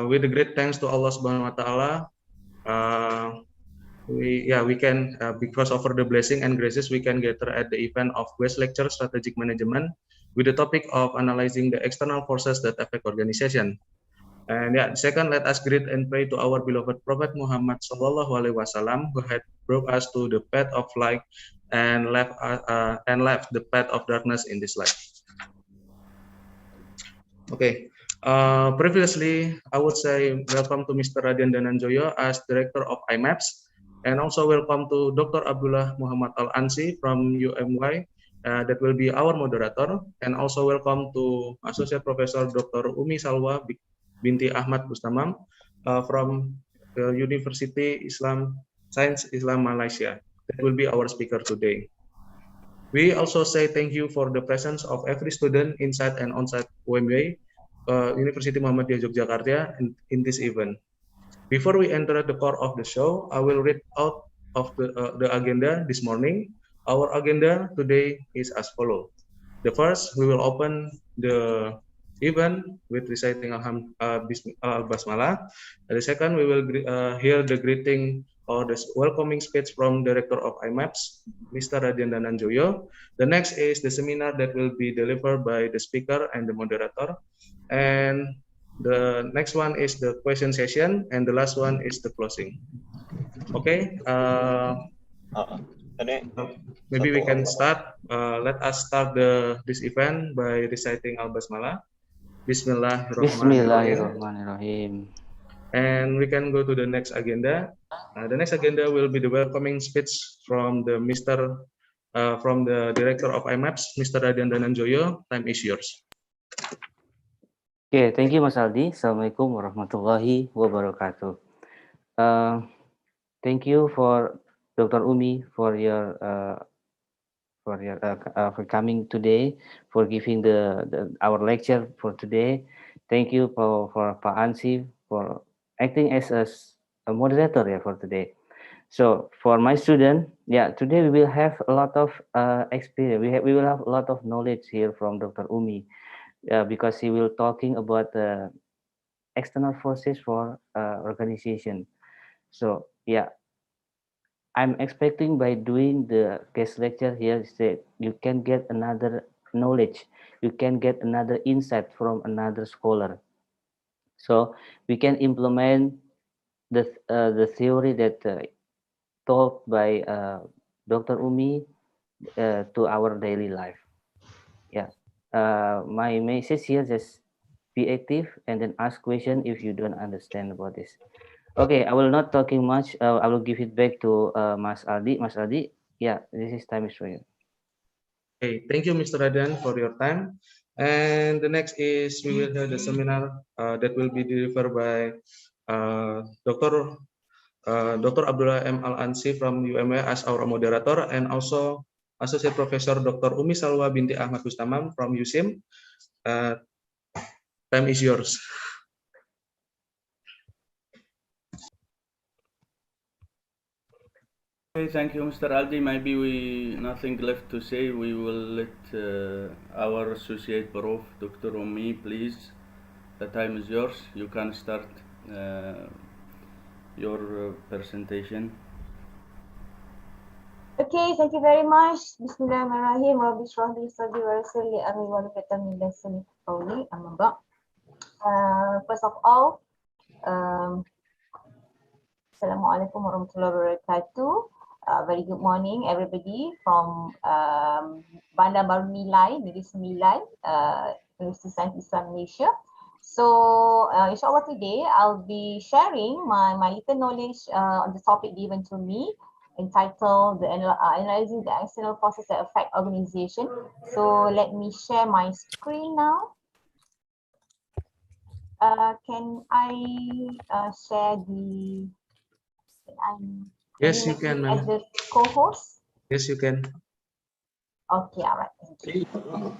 with the great thanks to Allah Subhanahu Wa Taala, we can because of the blessing and graces we can gather at the event of West Lecture Strategic Management with the topic of analyzing the external forces that affect organization. And second, let us greet and pray to our beloved Prophet Muhammad Sallallahu Alaihi Wasallam, who had brought us to the path of light and left the path of darkness in this life. Okay. Previously, I would say welcome to Mr. Radian Dananjoyo as Director of IMAPS, and also welcome to Dr. Abdullah Muhammad Al-Ansi from UMY, that will be our moderator, and also welcome to Associate Professor Dr. Ummi Salwa Binti Ahmad Bustamam from the University Islam Science Islam Malaysia. That will be our speaker today. We also say thank you for the presence of every student inside and outside UMY, University Muhammadiyah Yogyakarta in this event. Before we enter the core of the show, I will read out of the agenda this morning. Our agenda today is as follows. The first, we will open the event with reciting Al-Basmalah. The second, we will hear the greeting or the welcoming speech from Director of IMAPS, Mr. Radian Dananjoyo. The next is the seminar that will be delivered by the speaker and the moderator. And the next one is the question session, and the last one is the closing. Okay. Maybe we can start. Let us start this event by reciting Al-Basmalah. Bismillahirrahmanirrahim. And we can go to the next agenda. The next agenda will be the welcoming speech from the from the Director of IMAPS, Mr. Radian Dananjoyo. Time is yours. Okay, thank you, Mas Aldi. Assalamualaikum warahmatullahi wabarakatuh. Thank you for Dr. Ummi for coming today, for giving our lecture for today. Thank you for Pak Ansi for acting as a moderator for today. So for my student, today we will have a lot of experience. We will have a lot of knowledge here from Dr. Ummi, because he will talking about the external forces for organization. So I'm expecting by doing the guest lecture here that you can get another knowledge, you can get another insight from another scholar. So we can implement the theory that taught by Dr. Ummi to our daily life. My message here is be active and then ask question if you don't understand about this. Okay, I will not talking much. I will give it back to Mas Aldi. Mas Aldi, this is time is for you. Okay, thank you, Mr. Radian, for your time. And the next is we will have the seminar that will be delivered by Dr. Abdullah M. Al-Ansi from UMY as our moderator, and also Associate Professor Dr. Ummi Salwa Binti Ahmad Bustamam from USIM. Time is yours. Okay, thank you, Mr. Aldi. Maybe nothing left to say. We will let our associate Prof, Dr. Ummi, please. The time is yours. You can start your presentation. Okay, thank you very much. Bismillahirrahmanirrahim. Rabbi shrah li sadri wa yassir li amri wahlul 'uqdatam min lisani yafqahu qawli. Amma ba'd. First of all, Assalamualaikum warahmatullahi wabarakatuh. Very good morning, everybody from Bandar Baru Milai, Negeri Sembilan, University Science Islam Malaysia. So, inshallah today I'll be sharing my little knowledge on the topic given to me, entitled Analyzing the External Forces that Affect Organization. So, let me share my screen now. Can I share the... Yes, you can, ma'am. As the co-host? Yes, you can. Okay, all right. Thank you.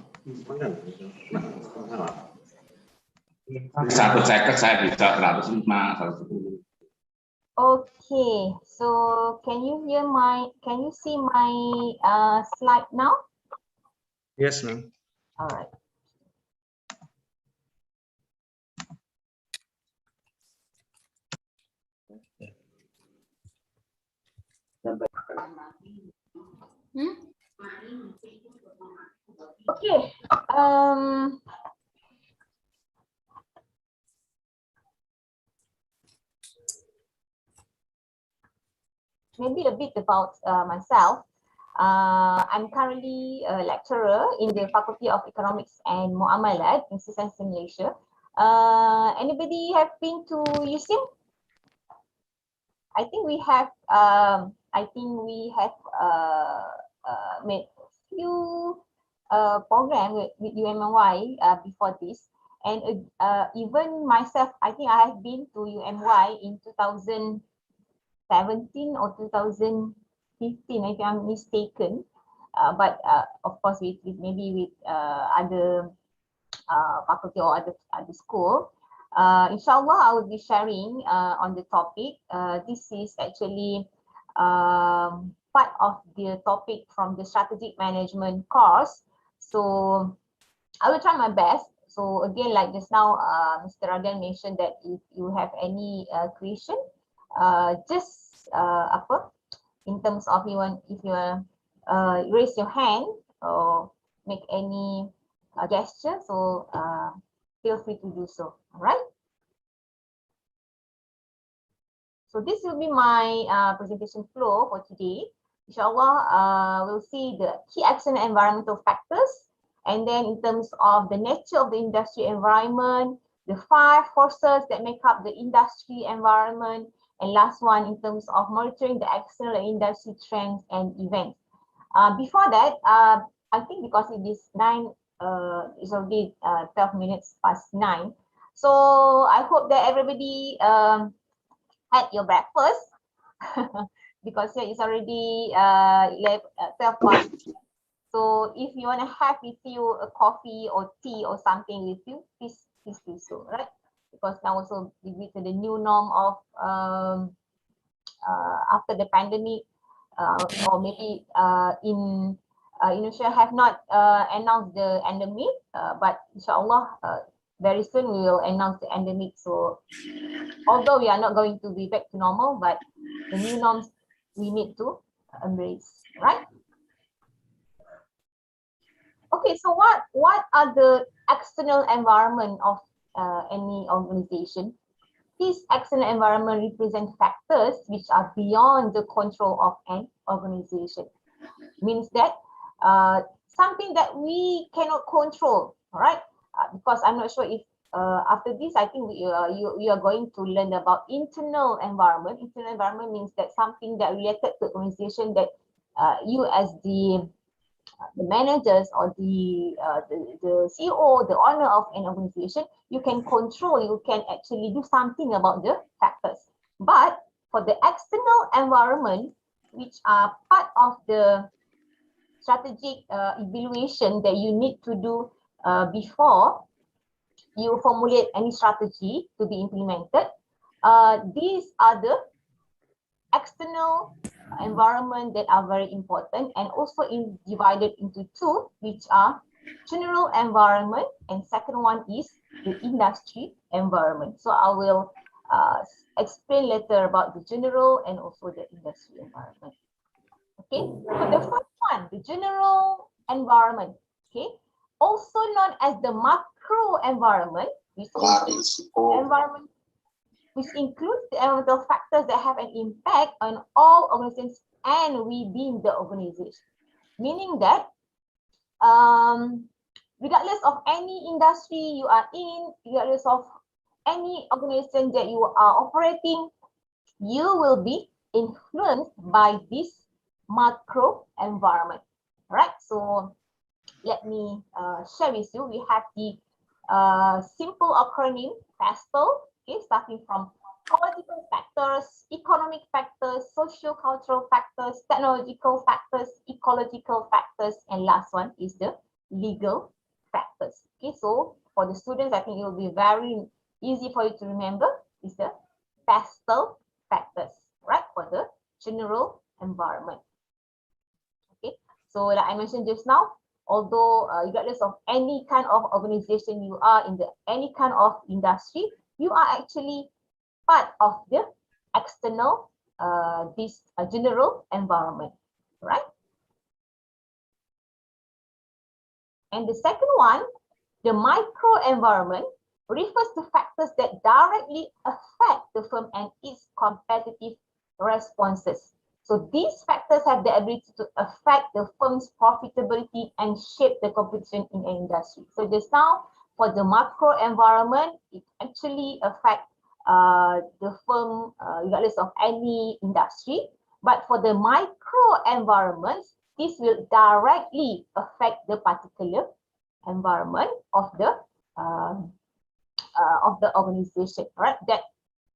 Okay, so can you see my slide now? Yes, ma'am. All right. Okay. Maybe a bit about myself. I'm currently a lecturer in the Faculty of Economics and Muamalat in Science Malaysia. Anybody have been to USIM? I think we have. Made few program with UMY before this, and even myself, I think I have been to UMY in 2017 or 2015, if I'm mistaken. But of course, with maybe with other faculty or other school. Inshallah, I will be sharing on the topic. This is actually part of the topic from the strategic management course. So I will try my best. So again, like just now, Mr. Radian mentioned that if you have any question, just in terms of if you raise your hand or make any gesture, so feel free to do so. All right. So this will be my presentation flow for today. Inshallah, we'll see the key action and environmental factors, and then in terms of the nature of the industry environment, the 5 forces that make up the industry environment, and last one in terms of monitoring the external industry trends and events. Before that, I think because it is it's already 12 minutes past 9. So I hope that everybody had your breakfast because here it's already 12 past. So if you want to have with you a coffee or tea or something with you, please do so, right? Because now also due to the new norm of after the pandemic, or maybe in Indonesia have not announced the endemic, but inshallah very soon we will announce the endemic. So although we are not going to be back to normal, but the new norms we need to embrace, right? Okay, so what are the external environment of any organization? These external environment represent factors which are beyond the control of an organization. Means that something that we cannot control, all right? Because I'm not sure if after this, I think you are going to learn about internal environment. Internal environment means that something that related to organization that you as the managers or the CEO, the owner of an organization, you can control, you can actually do something about the factors. But for the external environment, which are part of the strategic evaluation that you need to do before you formulate any strategy to be implemented, these are the external environment that are very important, and also divided into 2, which are general environment, and second one is the industry environment. So I will explain later about the general and also the industry environment. Okay, so the first one, the general environment, okay, also known as the macro environment, which includes the environmental factors that have an impact on all organizations and within the organization. Meaning that regardless of any industry you are in, regardless of any organization that you are operating, you will be influenced by this macro environment. Right? So let me share with you. We have the simple acronym PESTLE. Okay, starting from political factors, economic factors, socio-cultural factors, technological factors, ecological factors, and last one is the legal factors. Okay, so for the students, I think it will be very easy for you to remember is the PESTLE factors, right, for the general environment. Okay, so like I mentioned just now, although regardless of any kind of organization you are in, any kind of industry, you are actually part of the external, this general environment, right? And the second one, the micro environment, refers to factors that directly affect the firm and its competitive responses. So these factors have the ability to affect the firm's profitability and shape the competition in an industry. So just now, for the macro environment, it actually affects the firm regardless of any industry. But for the micro environments, this will directly affect the particular environment of the organization, right? That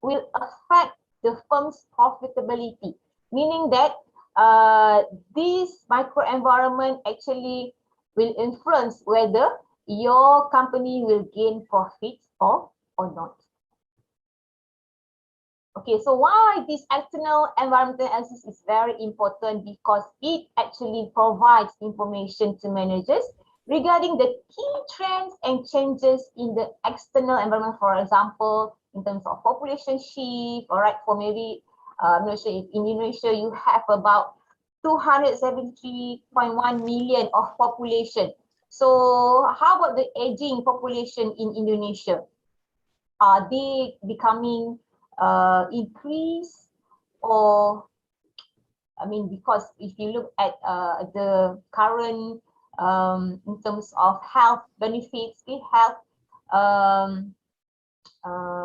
will affect the firm's profitability, meaning that this micro environment actually will influence whether your company will gain profits or not. Okay, so why this external environmental analysis is very important, because it actually provides information to managers regarding the key trends and changes in the external environment. For example, in terms of population shift, all right, for maybe, I'm not sure if in Indonesia you have about 273.1 million of population. So how about the aging population in Indonesia? Are they becoming increase, or I mean, because if you look at the current in terms of health benefits, health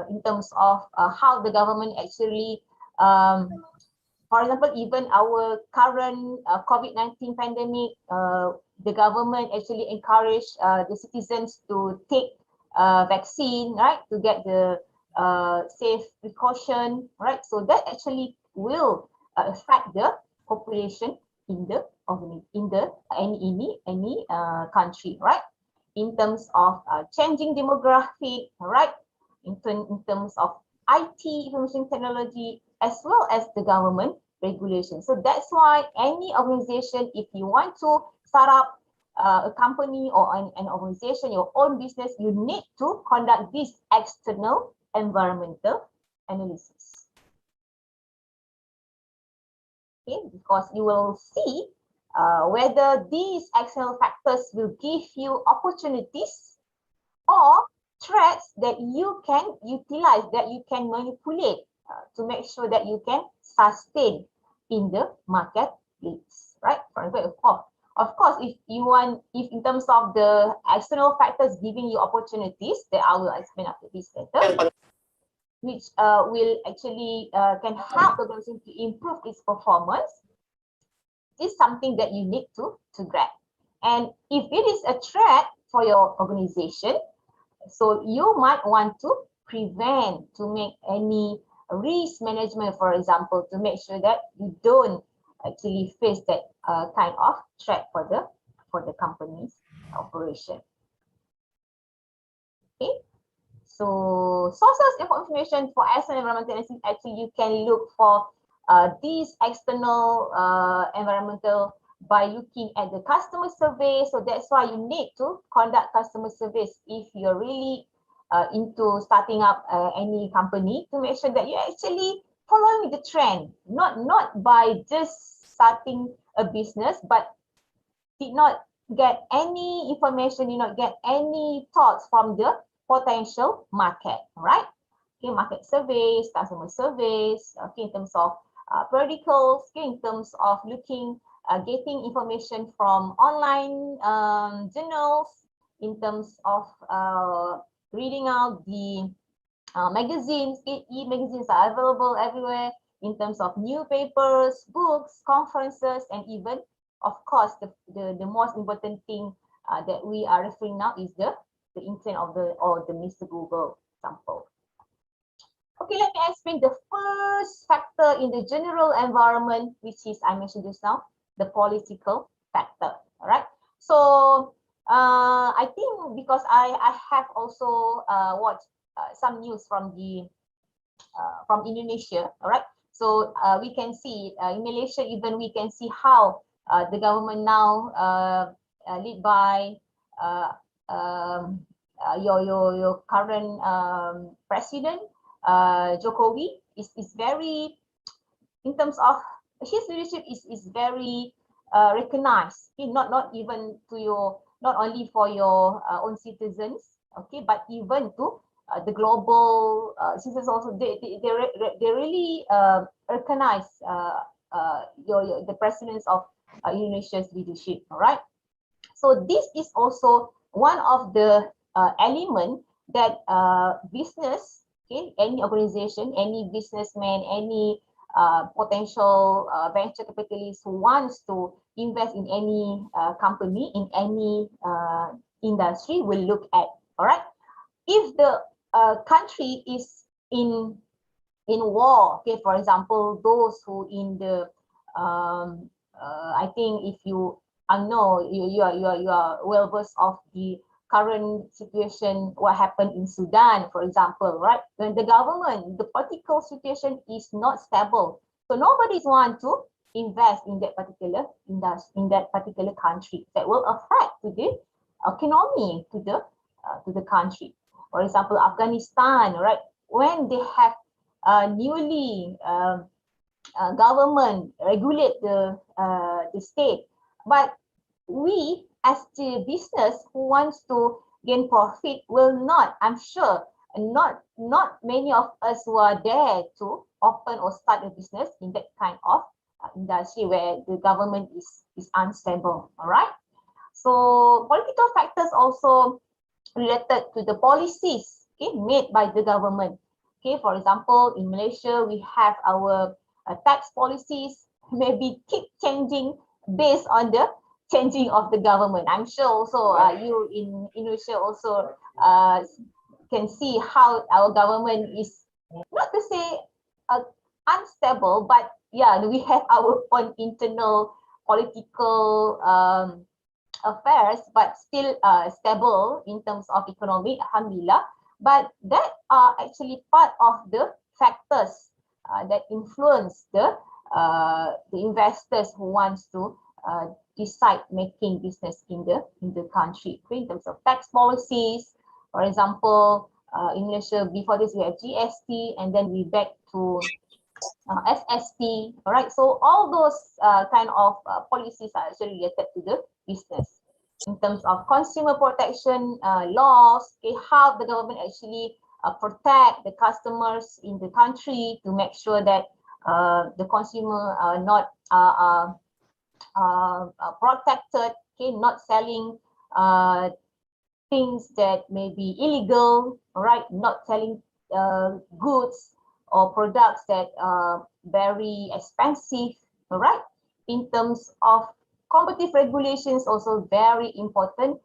in terms of how the government actually, for example, even our current COVID-19 pandemic, the government actually encouraged the citizens to take vaccine, right, to get the safe precaution, right? So that actually will affect the population in the any country, right? In terms of changing demographic, right? In terms of IT, information technology, as well as the government regulation. So that's why any organization, if you want to start up a company or an organization, your own business, you need to conduct this external environmental analysis. Okay, because you will see whether these external factors will give you opportunities or threats that you can utilize, that you can manipulate to make sure that you can sustain in the marketplace, right? For example, of course, if in terms of the external factors giving you opportunities, that I will explain after this later, which will actually can help the organization to improve its performance, is something that you need to grab. And if it is a threat for your organization, so you might want to prevent, to make any risk management, for example, to make sure that you don't actually face that kind of threat for the company's operation. Okay, so sources of information for external environmental analysis, actually you can look for these external environmental by looking at the customer survey. So that's why you need to conduct customer surveys if you're really into starting up any company, to make sure that you're actually following the trend, not by just starting a business, but did not get any information, did not get any thoughts from the potential market, right? Okay, market surveys, customer surveys, okay, in terms of periodicals, okay, in terms of looking, getting information from online journals, in terms of reading out the magazines, e-magazines are available everywhere, in terms of newspapers, books, conferences, and even, of course, the most important thing that we are referring now is the internet of the Mr. Google sample. Okay, let me explain the first factor in the general environment, which is, I mentioned just now, the political factor. All right. So I think because I have also watched some news from from Indonesia. All right. So we can see in Malaysia, even we can see how the government now led by your current president Jokowi, is very, in terms of his leadership is very recognized. Okay, not even to your, not only for your own citizens, okay, but even to the global citizens also. They really recognize the precedence of Indonesia's leadership. All right. So this is also one of the element that business, okay, any organization, any businessman, any potential venture capitalist who wants to invest in any company, in any industry, will look at. All right. If the country is in war, okay, for example, those who in the I think if you know, you are well versed of the current situation, what happened in Sudan, for example, right? When the government, the political situation is not stable, so nobody's want to invest in that particular industry, in that particular country. That will affect to the economy, to the country. For example, Afghanistan, right? When they have newly government regulate the state, but we as the business who wants to gain profit will not, I'm sure, not many of us who are there to open or start a business in that kind of industry where the government is unstable. All right. So political factors also related to the policies, okay, made by the government. Okay, for example, in Malaysia, we have our tax policies maybe keep changing based on the changing of the government. I'm sure also you in Indonesia also can see how our government is, not to say unstable, but yeah, we have our own internal political affairs, but still stable in terms of economic, alhamdulillah. But that are actually part of the factors that influence the investors who wants to decide making business in the country. Okay, in terms of tax policies, for example, in Malaysia before this we have GST, and then we back to SST. All right, so all those kind of policies are actually related to the business. In terms of consumer protection laws, okay, how the government actually protect the customers in the country to make sure that the consumer are not protected, okay, not selling things that may be illegal, all right, not selling goods or products that are very expensive, all right. In terms of competitive regulations, also very important.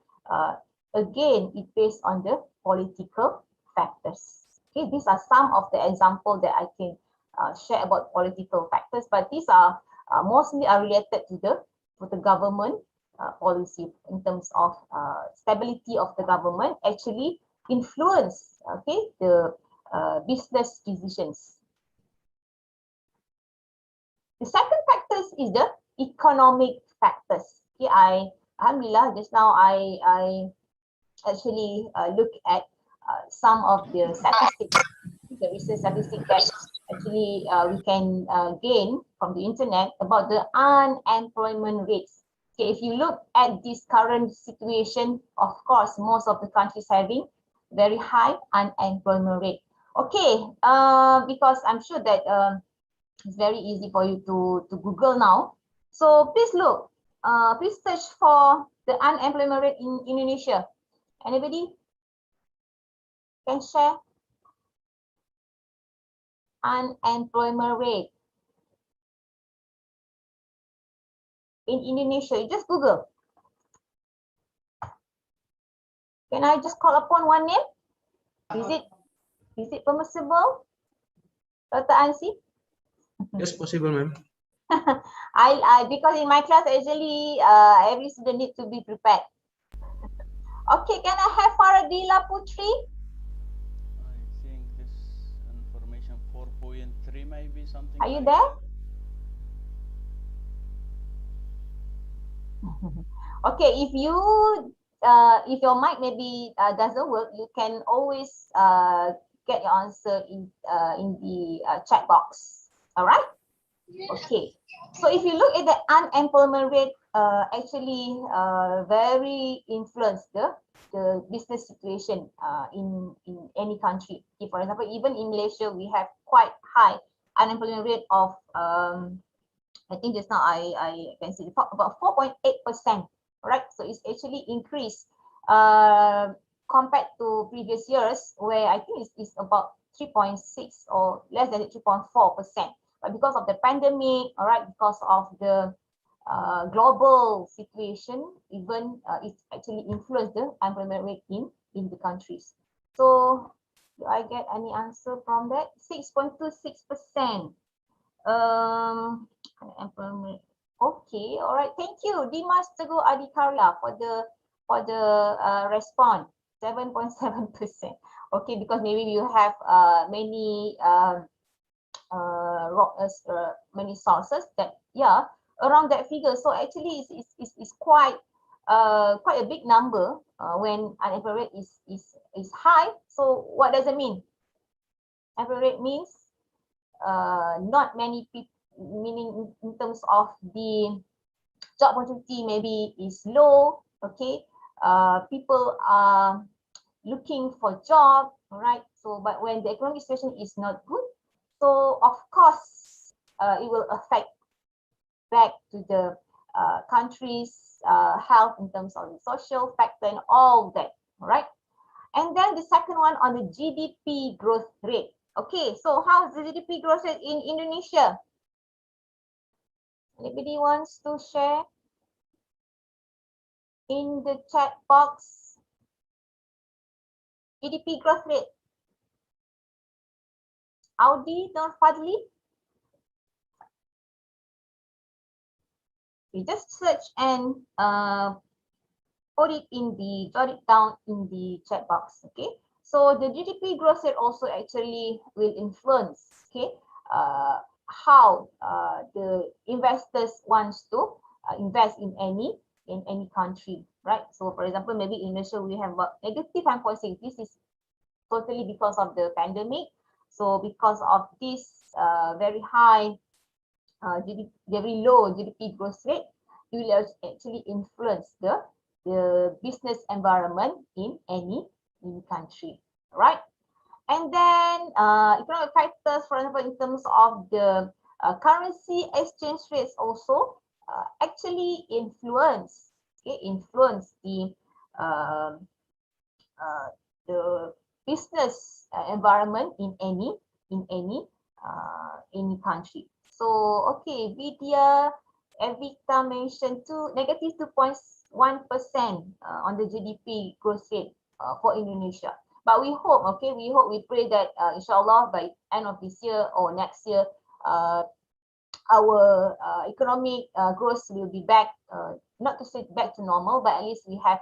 Again, it based on the political factors. Okay, these are some of the examples that I can share about political factors, but these are mostly are related to the government policy in terms of stability of the government actually influence, okay, the business decisions. The second factors is the economic factors. Okay, alhamdulillah, just now I actually look at some of the statistics, the recent statistics that actually we can gain from the internet about the unemployment rates. Okay, if you look at this current situation, of course, most of the countries having very high unemployment rate. Okay, because I'm sure that it's very easy for you to Google now. So please look, please search for the unemployment rate in Indonesia. Anybody can share? Unemployment rate in Indonesia. You just Google. Can I just call upon one name? Is it permissible, Dr. Ansi? Yes, possible, ma'am. I because in my class actually every student need to be prepared. Okay, can I have Faradila Putri? I think this information 4.3 maybe something. Are you like there? Okay, if your mic maybe doesn't work, you can always get your answer in the chat box. All right. Okay. So if you look at the unemployment rate, actually very influence the business situation in any country. Okay, for example, even in Malaysia, we have quite high unemployment rate of I think just now I can see about 4.8%. Right, so it's actually increased compared to previous years, where I think it's about 3.6 or less than 3.4%. But because of the pandemic, all right, because of the global situation, even it's actually influenced the unemployment rate in the countries. So do I get any answer from that? 6.26%. Unemployment. Okay, all right. Thank you, Dimas Teguh Adikarla, for the response. 7.7%. Okay, because maybe you have many many sources that around that figure. So actually, it's quite quite a big number when unemployment rate is high. So what does it mean? Unemployment rate means not many people, meaning in terms of the job opportunity maybe is low. Okay, people are looking for job, right? So but when the economic situation is not good, so of course it will affect back to the country's health in terms of the social factor and all that, right? And then the second one on the GDP growth rate. Okay, so how's the GDP growth rate in Indonesia? Anybody wants to share in the chat box? GDP growth rate. Audi, Nur Fadli. You just search and jot it down in the chat box. Okay. So the GDP growth rate also actually will influence, okay, how the investors wants to invest in any country, right? So for example, maybe in Indonesia we have about negative 5.6. This is totally because of the pandemic. So because of this very high very low GDP growth rate, it will actually influence the business environment in any country, right? And then economic factors, for example, in terms of the currency exchange rates also actually influence the business environment in any country. So okay, Vidya Evita mentioned negative 2.1% on the GDP growth rate for Indonesia. But we hope, okay, we pray that inshallah by end of this year or next year, our economic growth will be back, not to say back to normal, but at least we have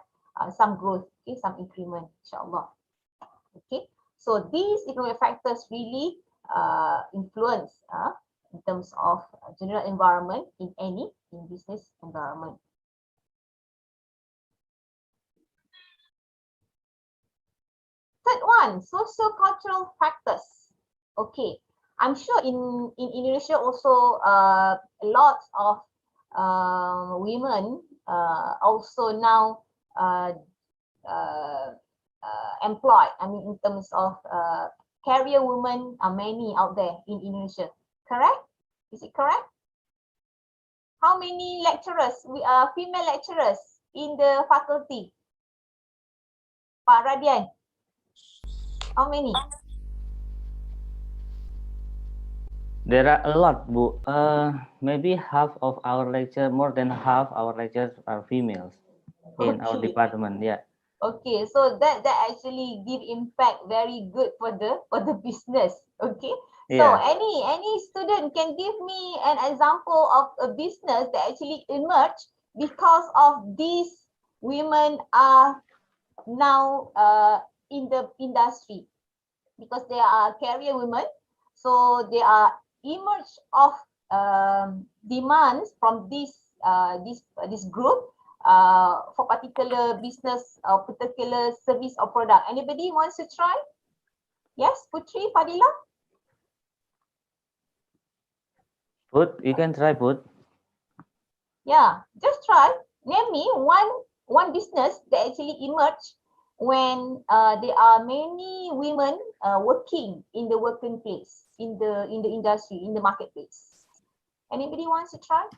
some growth, okay, some increment, inshallah. Okay, so these economic factors really influence in terms of general environment in business environment. Third one, socio-cultural factors. Okay, I'm sure in Indonesia also a lot of women also now employed. I mean, in terms of career women are many out there in Indonesia. Correct? Is it correct? How many lecturers we are female lecturers in the faculty? Pak Radian, how many? There are a lot, Bu. Maybe half of our lecture, more than half our lectures are females in our department. Yeah. Okay, so that actually give impact very good for the business. Okay. So Yeah. any student can give me an example of a business that actually emerged because of these women are now in the industry, because they are career women, so they are emerge of demands from this group for particular business or particular service or product. Anybody wants to try? Yes, Putri, Fadila? Put, you can try put. Yeah, just try. Name me one business that actually emerged when there are many women working in the working place, in the industry, in the marketplace. Anybody wants to try?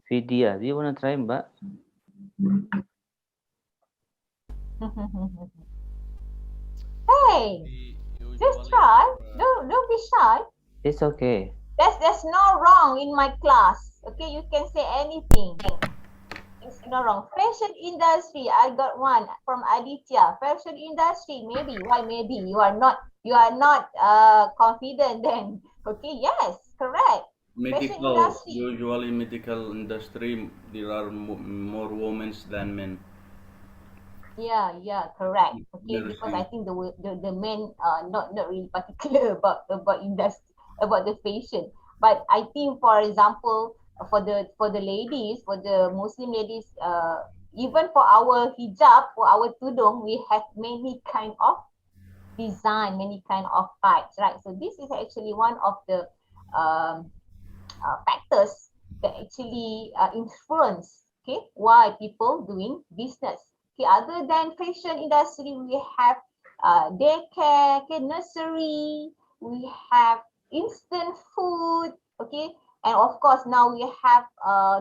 Vidya, do you want to try, Mbak? Hey, just try. Don't be shy. It's okay. There's no wrong in my class. Okay, you can say anything. It's not wrong. Fashion industry, I got one from Aditya. Fashion industry, maybe. Why maybe? You are not confident then. Okay, yes, correct. Fashion industry. Usually medical industry, there are more women than men. Yeah, correct. Okay, because I think the men are not really particular about industry, about the fashion. But I think, for example, for the ladies, for the Muslim ladies, even for our hijab, for our tudung, we have many kind of design, many kind of types, right? So this is actually one of the um, factors that actually influence, okay, why people doing business. Okay, other than fashion industry, we have daycare, okay, nursery, we have instant food, okay, and of course now we have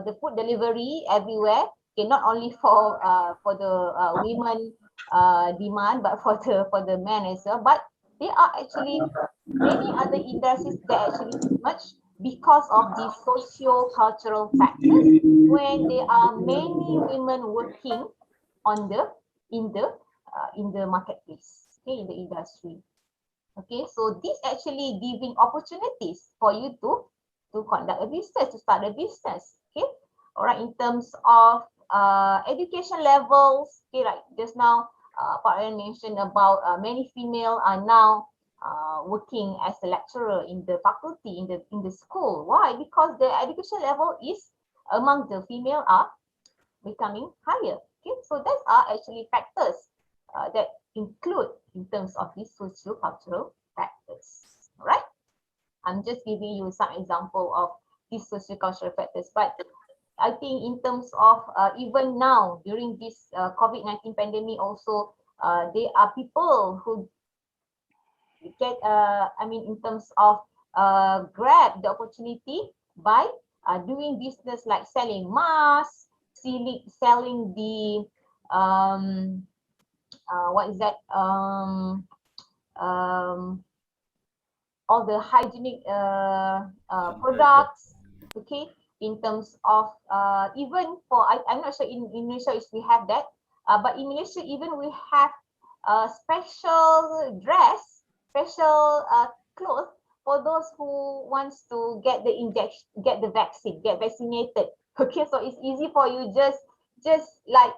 the food delivery everywhere. Okay, not only for the women demand, but for the men as well. But there are actually many other industries that actually emerge because of the socio-cultural factors when there are many women working on the in the marketplace, okay, in the industry. Okay, so this actually giving opportunities for you to conduct a business, to start a business. Okay, all right. In terms of education levels, okay, like just now, Pak Ryan mentioned about many female are now working as a lecturer in the faculty, in the school. Why? Because the education level is among the female are becoming higher. Okay, so that are actually factors that include in terms of these socio-cultural factors. All right, I'm just giving you some example of these socio-cultural factors, but I think in terms of even now during this COVID-19 pandemic also, there are people who get I mean in terms of grab the opportunity by doing business like selling masks, selling the what is that all the hygienic products, okay, in terms of even for I'm not sure in Indonesia if we have that, but in Malaysia even we have special dress, special clothes for those who wants to get the injection, get the vaccine, get vaccinated. Okay, so it's easy for you just like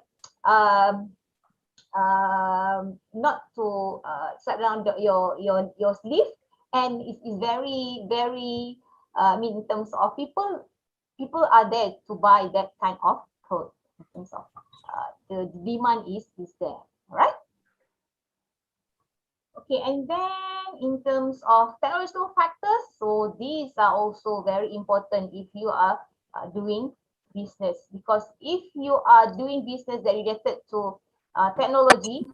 not to slap down your sleeve, and it is very I mean in terms of people are there to buy that kind of clothes. In terms of the demand is there, right? Okay, and then in terms of technological factors, so these are also very important if you are doing business, because if you are doing business that related to technology,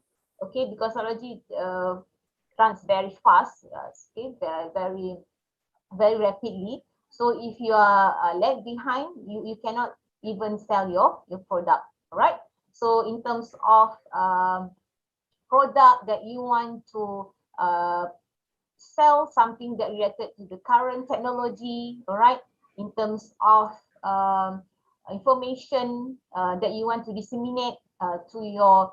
okay, because technology runs very fast, okay, very rapidly. So if you are lag behind, you cannot even sell your product, right? So in terms of product that you want to sell, something that related to the current technology, all right, in terms of information that you want to disseminate to your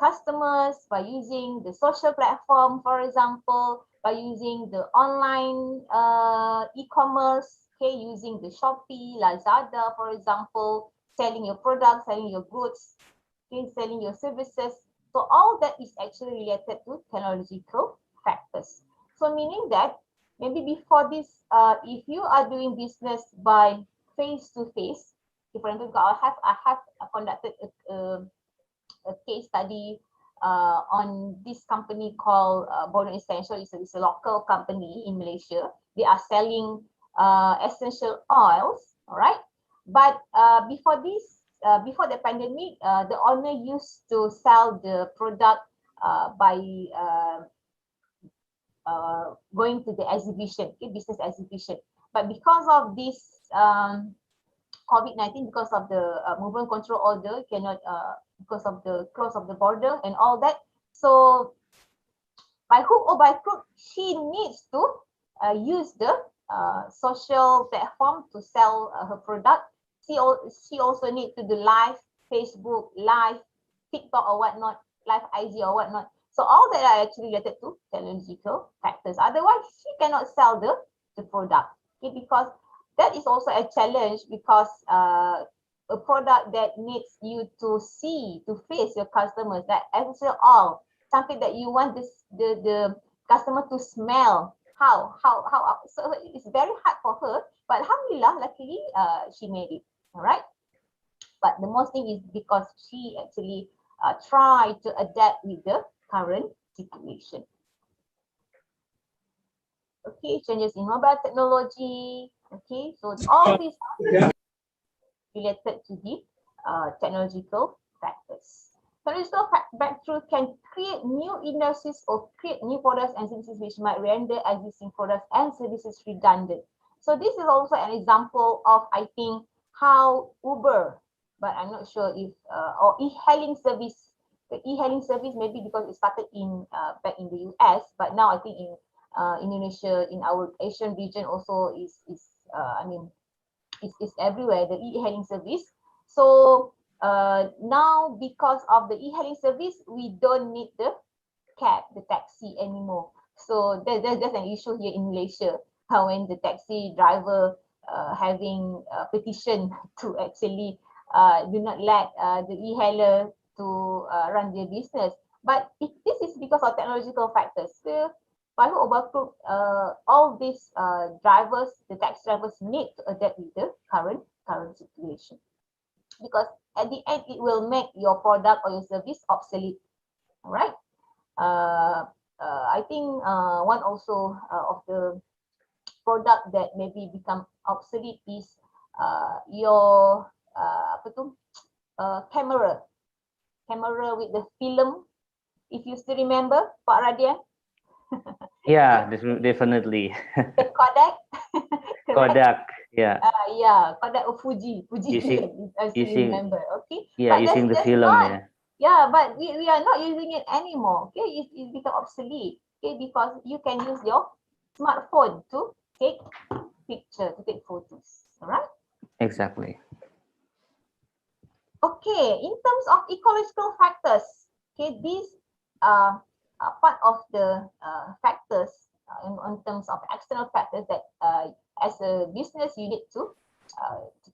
customers by using the social platform, for example, by using the online e-commerce, okay, using the Shopee, Lazada, for example, selling your products, selling your goods, okay, selling your services. So all that is actually related to technological factors. So meaning that maybe before this, if you are doing business by face to face, For example, I have conducted a case study on this company called Border Essential. It's a local company in Malaysia. They are selling essential oils, all right? But before the pandemic, the owner used to sell the product by going to the exhibition, business exhibition. But because of this COVID-19, because of the movement control order, cannot because of the close of the border and all that. So by hook or by crook, she needs to use the social platform to sell her product. She also needs to do live Facebook, live TikTok or whatnot, live IG or whatnot. So all that are actually related to technological factors. Otherwise, she cannot sell the product. Okay, because that is also a challenge, because a product that needs you to see, to face your customers, that essential oil, something that you want the customer to smell. How so it's very hard for her, but alhamdulillah, luckily she made it. All right, but the most thing is because she actually tried to adapt with the current situation. Okay, changes in mobile technology. Okay, so all these are related to the technological factors. Technological breakthrough can create new industries or create new products and services which might render existing products and services redundant. So this is also an example of, I think, how Uber, but I'm not sure if or e-hailing service. The e-hailing service, maybe because it started in back in the US, but now I think in Indonesia, in our Asian region also is everywhere, the e-hailing service. So now because of the e-hailing service, we don't need the cab, the taxi anymore. So there's an issue here in Malaysia when the taxi driver having a petition to actually do not let the e-hailer to run their business. But this is because of technological factors. So by hook or by crook, all these drivers, the taxi drivers, need to adapt with the current situation, because at the end it will make your product or your service obsolete. All right. I think one also of the product that maybe become obsolete is your camera with the film. If you still remember, Pak Radian. Yeah, definitely. The Kodak. Kodak, yeah. Yeah, Kodak or Fuji. I still remember. Okay. Yeah, but using the that's film. not, Yeah. but we are not using it anymore. Okay, it become obsolete. Okay, because you can use your smartphone to take picture, to take photos. All right. Exactly. Okay, in terms of ecological factors, okay, these are part of the factors in terms of external factors that as a business you need to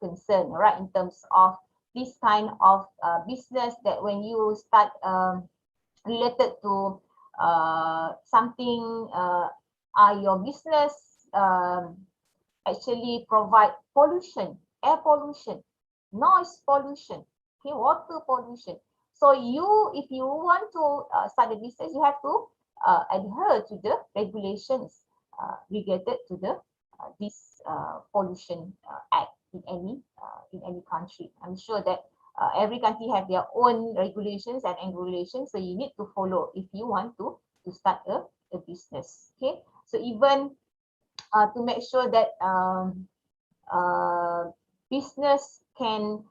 concern, right? In terms of this kind of business, that when you start related to something, your business actually provide pollution, air pollution, noise pollution, okay, water pollution. So if you want to start a business, you have to adhere to the regulations related to the this pollution act in any country. I'm sure that every country have their own regulations and regulations, so you need to follow if you want to start a business. Okay, so even to make sure that business can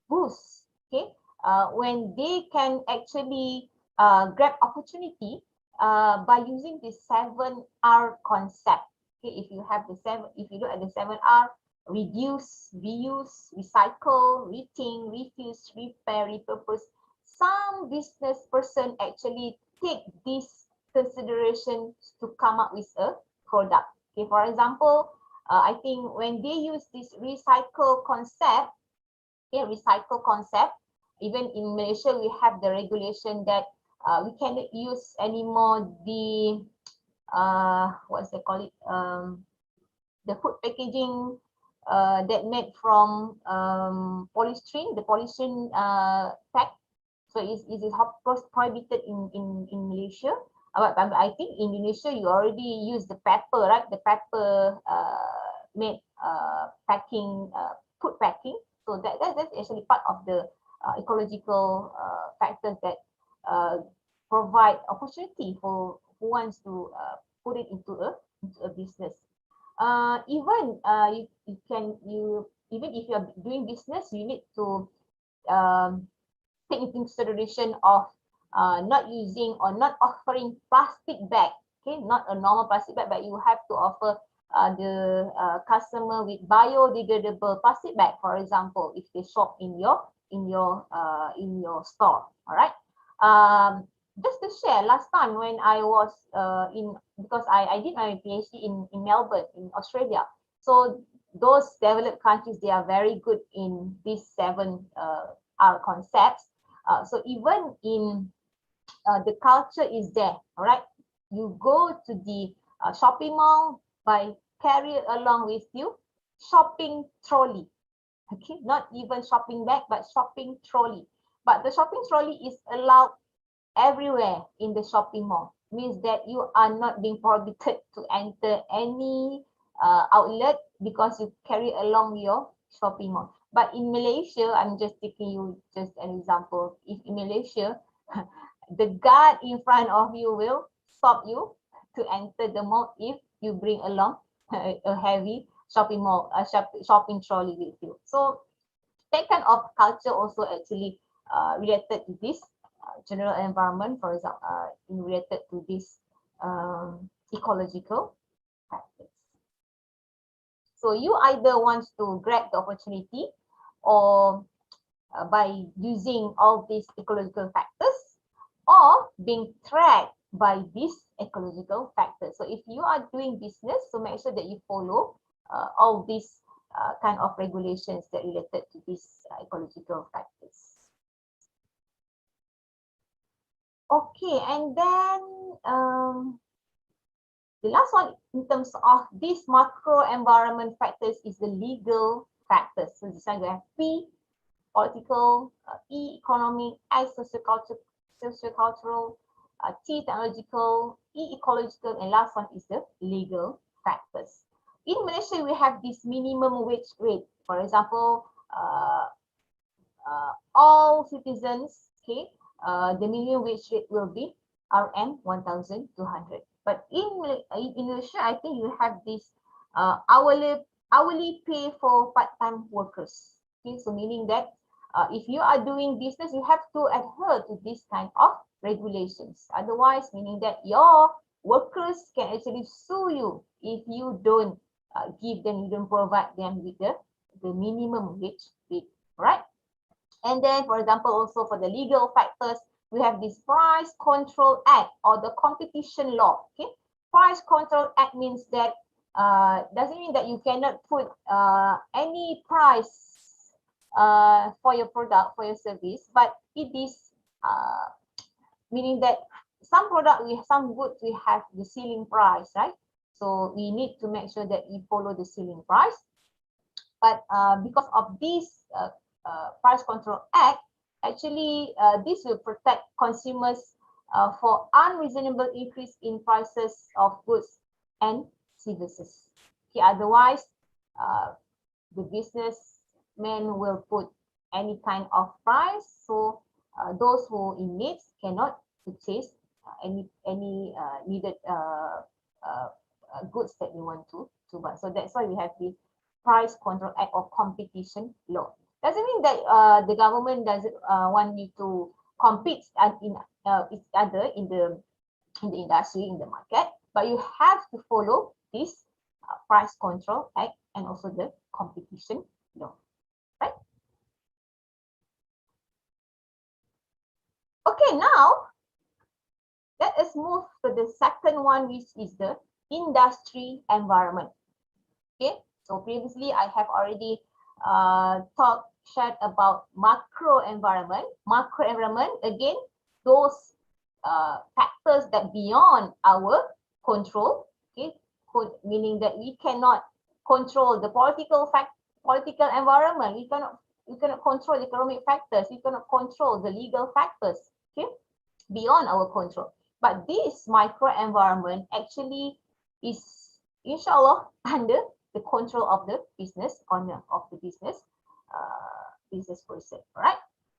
boost, okay, when they can actually grab opportunity by using the 7R concept. Okay, if you look at the 7R: reduce, reuse, recycle, rethink, refuse, repair, repurpose. Some business person actually take these considerations to come up with a product. Okay, for example, I think when they use this recycle concept, even in Malaysia we have the regulation that we cannot use anymore the what's they call it, the food packaging that made from polystyrene, the polystyrene pack. So it is prohibited in Malaysia. But I think in Indonesia you already use the paper, right? The paper made packing, food packing. So that's actually part of the ecological factors that provide opportunity for who wants to put it into a business. Even even if you are doing business, you need to take into consideration of not using or not offering plastic bag. Okay, not a normal plastic bag, but you have to offer the customer with biodegradable plastic bag, for example, if they shop in your store. All right. Just to share, last time when I was because I did my PhD in Melbourne, in Australia. So those developed countries, they are very good in these 7 R concepts. So even in the culture is there, all right? You go to the shopping mall, carry along with you shopping trolley. Okay, not even shopping bag, but shopping trolley. But the shopping trolley is allowed everywhere in the shopping mall. Means that you are not being prohibited to enter any outlet because you carry along your shopping mall. But in Malaysia, I'm just taking you just an example. If in Malaysia, the guard in front of you will stop you to enter the mall if you bring along a heavy shopping trolley with you. So that kind of culture also actually related to this general environment, for example, related to this ecological factors. So you either want to grab the opportunity or by using all these ecological factors or being tracked by these ecological factors. So if you are doing business, so make sure that you follow all these kind of regulations that related to these ecological factors. Okay, and then the last one in terms of these macro environment factors is the legal factors. So this one we have P, political, E, economic, I, sociocultural, T, technological, E, ecological, and last one is the legal factors. In Malaysia, we have this minimum wage rate. For example, all citizens, okay, the minimum wage rate will be RM 1,200. But in Indonesia, I think you have this hourly pay for part-time workers. Okay, so meaning that if you are doing business, you have to adhere to this kind of regulations. Otherwise, meaning that your workers can actually sue you if you don't you don't provide them with the minimum wage rate, right? And then, for example, also for the legal factors, we have this Price Control Act or the competition law. Okay, Price Control Act means that doesn't mean that you cannot put any price for your product, for your service, but it is meaning that some product, some goods, we have the ceiling price, right? So we need to make sure that we follow the ceiling price. But because of this Price Control Act, actually this will protect consumers for unreasonable increase in prices of goods and services. Okay, otherwise, the businessman will put any kind of price, so those who in need cannot purchase any needed goods that they want to buy. So that's why we have the Price Control Act or competition law. Doesn't mean that the government doesn't want you to compete in each other in the industry, in the market, but you have to follow this Price Control Act and also the competition law, right? Okay, now let us move to the second one, which is the industry environment. Okay, so previously I have already shared about macro environment. Macro environment, again, those factors that beyond our control, okay, meaning that we cannot control the political environment. We cannot control the economic factors. We cannot control the legal factors. Okay, beyond our control. But this micro environment actually is, inshallah, under the control of the business owner of the business person. Right.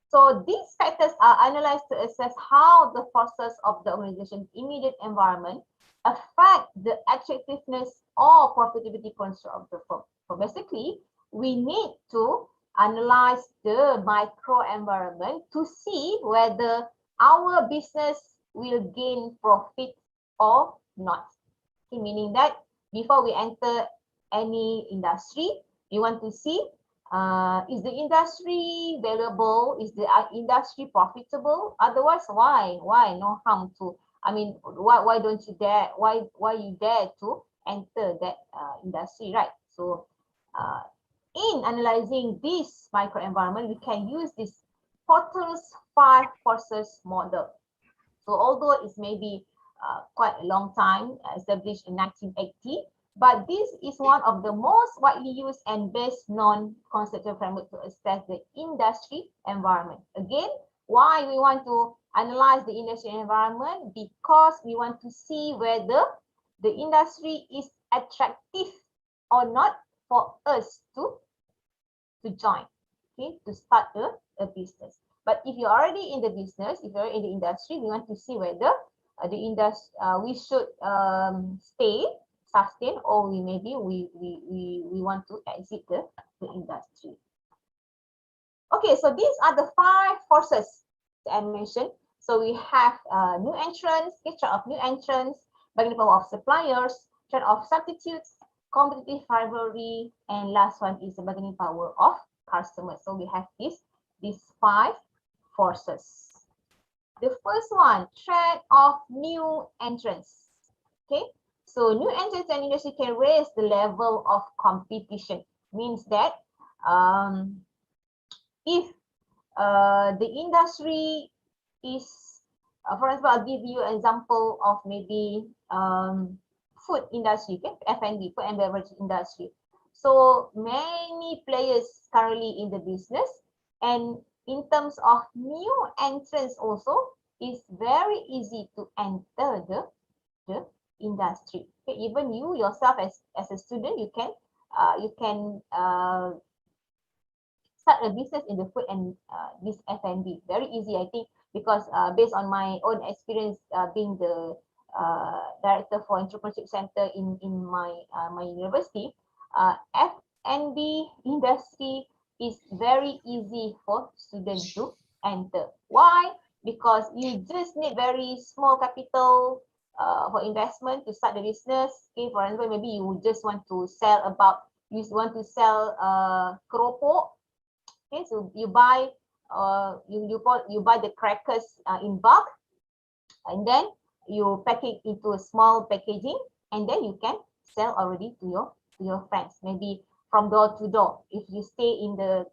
So these factors are analyzed to assess how the process of the organization's immediate environment affect the attractiveness or profitability control of the firm. So basically, we need to analyze the micro environment to see whether our business will gain profit or not. Okay, meaning that before we enter any industry, we want to see is the industry valuable? Is the industry profitable? Otherwise, why? No harm to. I mean, why don't you dare? Why you dare to enter that industry, right? So, in analyzing this microenvironment, we can use this Porter's 5 forces model. So, although it's maybe quite a long time, established in 1980. But this is one of the most widely used and best known conceptual framework to assess the industry environment. Again, why we want to analyze the industry environment? Because we want to see whether the industry is attractive or not for us to join, okay, to start a business. But if you're already in the business, if you're in the industry, we want to see whether the industry we should stay, sustain, or we want to exit the industry. Okay, so these are the 5 forces that I mentioned. So we have new entrants, trend of new entrants, bargaining power of suppliers, trend of substitutes, competitive rivalry, and last one is the bargaining power of customers. So we have these 5 forces. The first one, trend of new entrants. Okay. So new entrants and industry can raise the level of competition. Means that if the industry is, for example, I'll give you an example of maybe food industry, okay? F&B, food and beverage industry. So many players currently in the business, and in terms of new entrants also, it's very easy to enter the industry. Okay, even you yourself as a student, you can start a business in the food and this F&B. Very easy, I think, because based on my own experience being the director for entrepreneurship center in my university, F&B industry is very easy for students to enter. Why? Because you just need very small capital for investment to start the business. Okay, for example, maybe you just want to sell keropok. Okay, so you buy you buy the crackers in bulk, and then you pack it into a small packaging, and then you can sell already to your friends, maybe from door to door. If you stay in the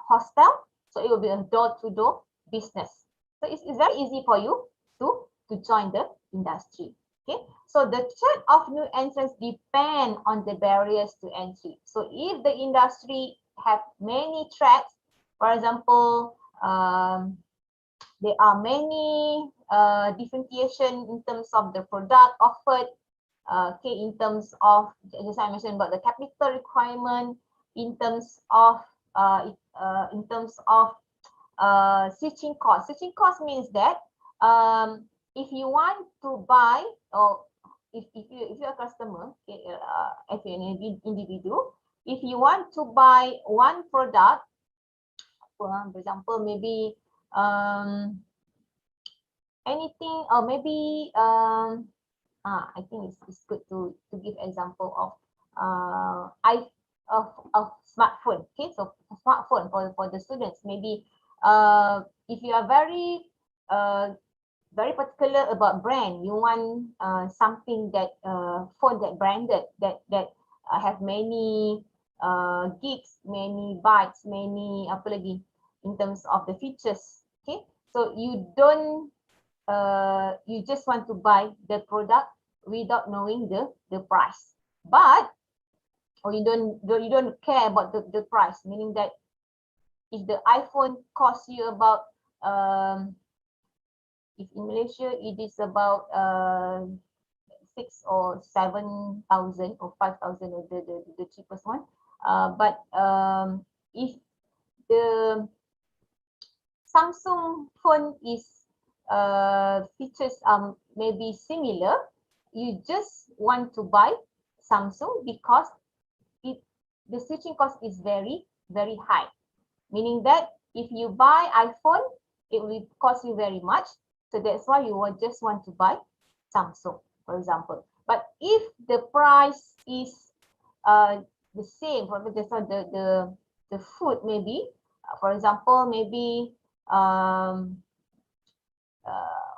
hostel, so it will be a door-to-door business. So it's very easy for you to join the industry. Okay, so the trend of new entrants depend on the barriers to entry. So if the industry have many threats, for example, there are many differentiation in terms of the product offered. Okay, in terms of, as I mentioned about the capital requirement, in terms of switching cost. Switching cost means that if you want to buy, or if you're a customer, okay, if you're an individual, if you want to buy one product, for example, maybe anything, or maybe I think it's good to give example of smartphone. Okay, so smartphone for the students, maybe if you are very particular about brand, you want something that phone that branded, that have many gigs, many bytes, many apa lagi in terms of the features. Okay, so you don't you just want to buy the product without knowing the price. But or you don't care about the price, meaning that if the iPhone costs you about if in Malaysia it is about 6 or 7,000 or 5,000, the cheapest one, but if the Samsung phone is features maybe similar, you just want to buy Samsung because the switching cost is very high, meaning that if you buy iPhone, it will cost you very much, so that's why you will just want to buy Samsung, for example. But if the price is the same, for example, the food maybe, for example, maybe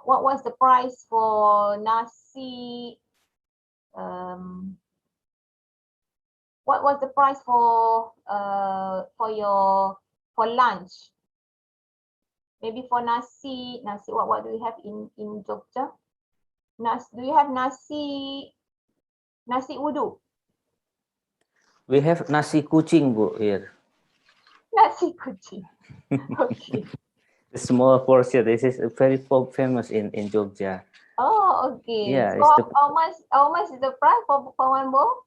what was the price for nasi? What was the price for lunch? Maybe for nasi, what do we have in Jogja? Do you have nasi uduk? We have nasi kucing, Bu, here. Nasi kucing. Okay. The small portion. This is very famous in Jogja. Oh, okay. Yeah, so how much is the price for one bowl?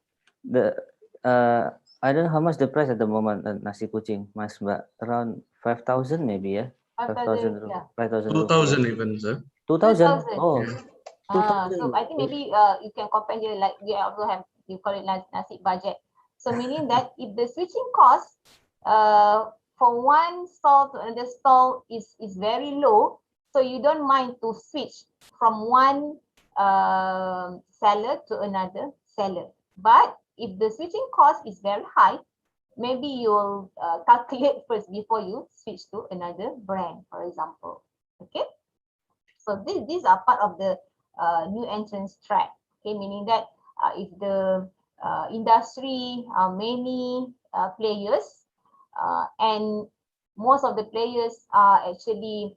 I don't know how much the price at the moment. Nasi kucing, Mas Mbak, around 5,000 maybe, yeah. 5,000. Yeah. 5,000. 2,000 even, sir. 2,000. 2,000. Oh, Yeah. 2,000. So I think maybe you can compare here, like we also have, you call it nasi budget. So meaning that if the switching cost for one stall to another stall is very low, so you don't mind to switch from one seller to another seller. But if the switching cost is very high, maybe you'll calculate first before you switch to another brand, for example. Okay. So these are part of the new entrance track. Okay, meaning that if the industry many players and most of the players are actually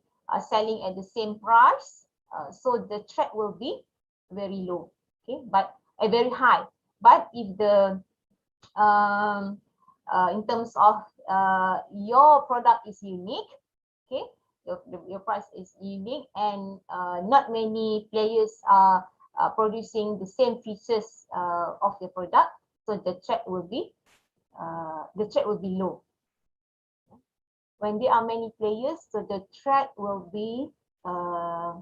selling at the same price, so the track will be very low. Okay, but very high. But if the in terms of your product is unique, okay, your price is unique, and not many players are producing the same features of your product, so the threat will be low. When there are many players, so the threat will be high.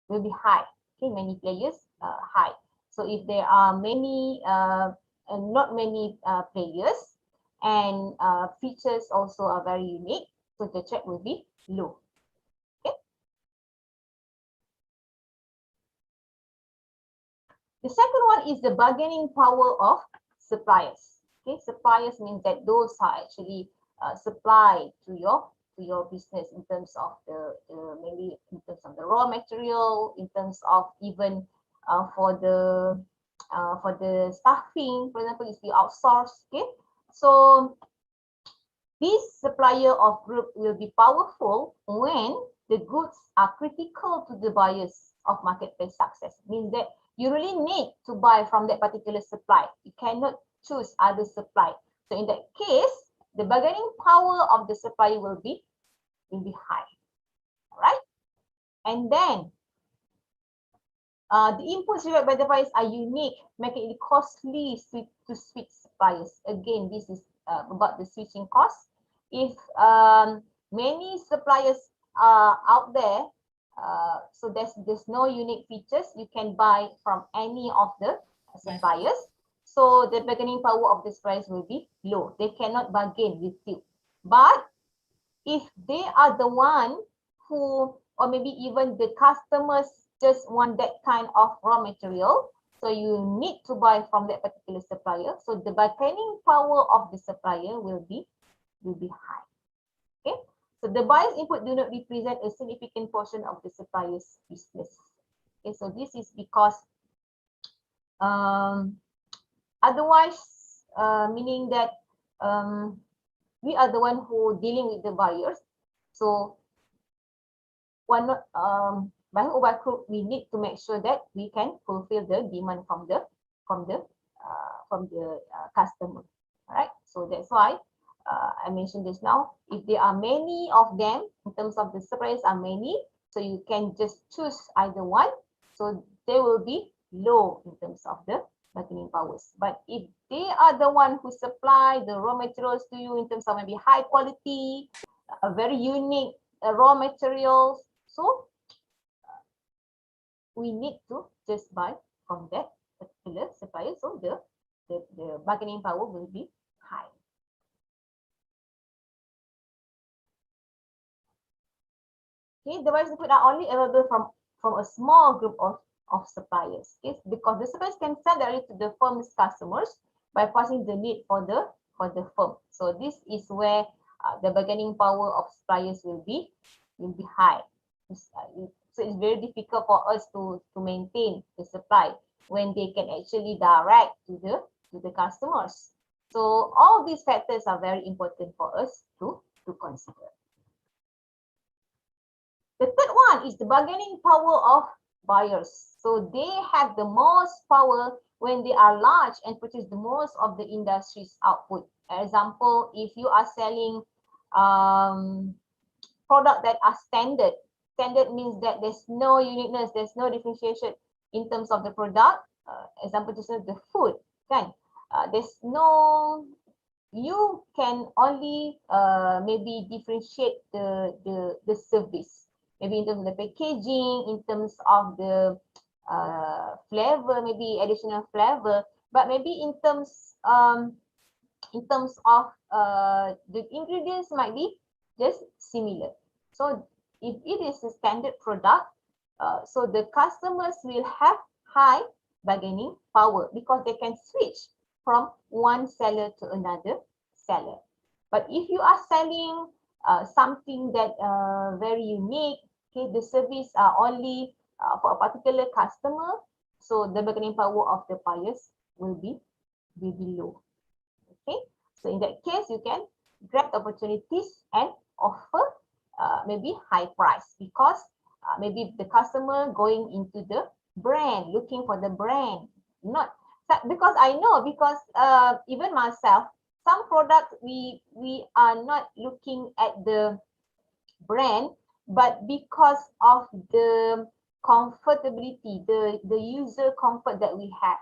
Okay, many players, high. So if there are many and not many players, and features also are very unique, so the threat will be low. Okay. The second one is the bargaining power of suppliers. Okay, suppliers means that those are actually supply to your business in terms of the maybe in terms of the raw material, in terms of even for the staffing, for example, if you outsource. Okay, so this supplier of group will be powerful when the goods are critical to the buyers of marketplace success. Means that you really need to buy from that particular supply. You cannot choose other supply. So in that case, the bargaining power of the supplier will be high. All right. And then the inputs required by the buyers are unique, making it costly to switch suppliers. Again, this is about the switching cost. If many suppliers are out there, so there's no unique features, you can buy from any of the suppliers. So the bargaining power of this price will be low. They cannot bargain with you. But if they are the one who, or maybe even the customers just want that kind of raw material, so you need to buy from that particular supplier. So the bargaining power of the supplier will be high. Okay, so the buyer's input do not represent a significant portion of the supplier's business. Okay, so this is because otherwise, meaning that we are the one who dealing with the buyers. So one by group, we need to make sure that we can fulfill the demand from the customer. All right, so that's why I mentioned this now. If there are many of them, in terms of the suppliers are many, so you can just choose either one. So they will be low in terms of the bargaining powers. But if they are the one who supply the raw materials to you in terms of maybe high quality, a very unique raw materials, so we need to just buy from that particular supplier. So the bargaining power will be high. Okay, the rice liquid are only available from a small group of suppliers. Okay, because the suppliers can sell directly to the firm's customers by passing the need for the firm. So this is where the bargaining power of suppliers will be high. So it's very difficult for us to maintain the supply when they can actually direct to the customers. So all these factors are very important for us to consider. The third one is the bargaining power of buyers. So they have the most power when they are large and produce the most of the industry's output. Example, if you are selling product that are standard means that there's no uniqueness, there's no differentiation in terms of the product. Example, just the food, kan? There's no, you can only maybe differentiate the service. Maybe in terms of the packaging, in terms of the flavor, maybe additional flavor, but maybe in terms of the ingredients might be just similar. So if it is a standard product, so the customers will have high bargaining power because they can switch from one seller to another seller. But if you are selling something that very unique, okay, the service are only for a particular customer, so the bargaining power of the buyers will be low. Okay, so in that case, you can grab the opportunities and offer maybe high price because maybe the customer going into the brand, looking for the brand, not because I know, because even myself, some products we are not looking at the brand, but because of the comfortability, the user comfort that we have,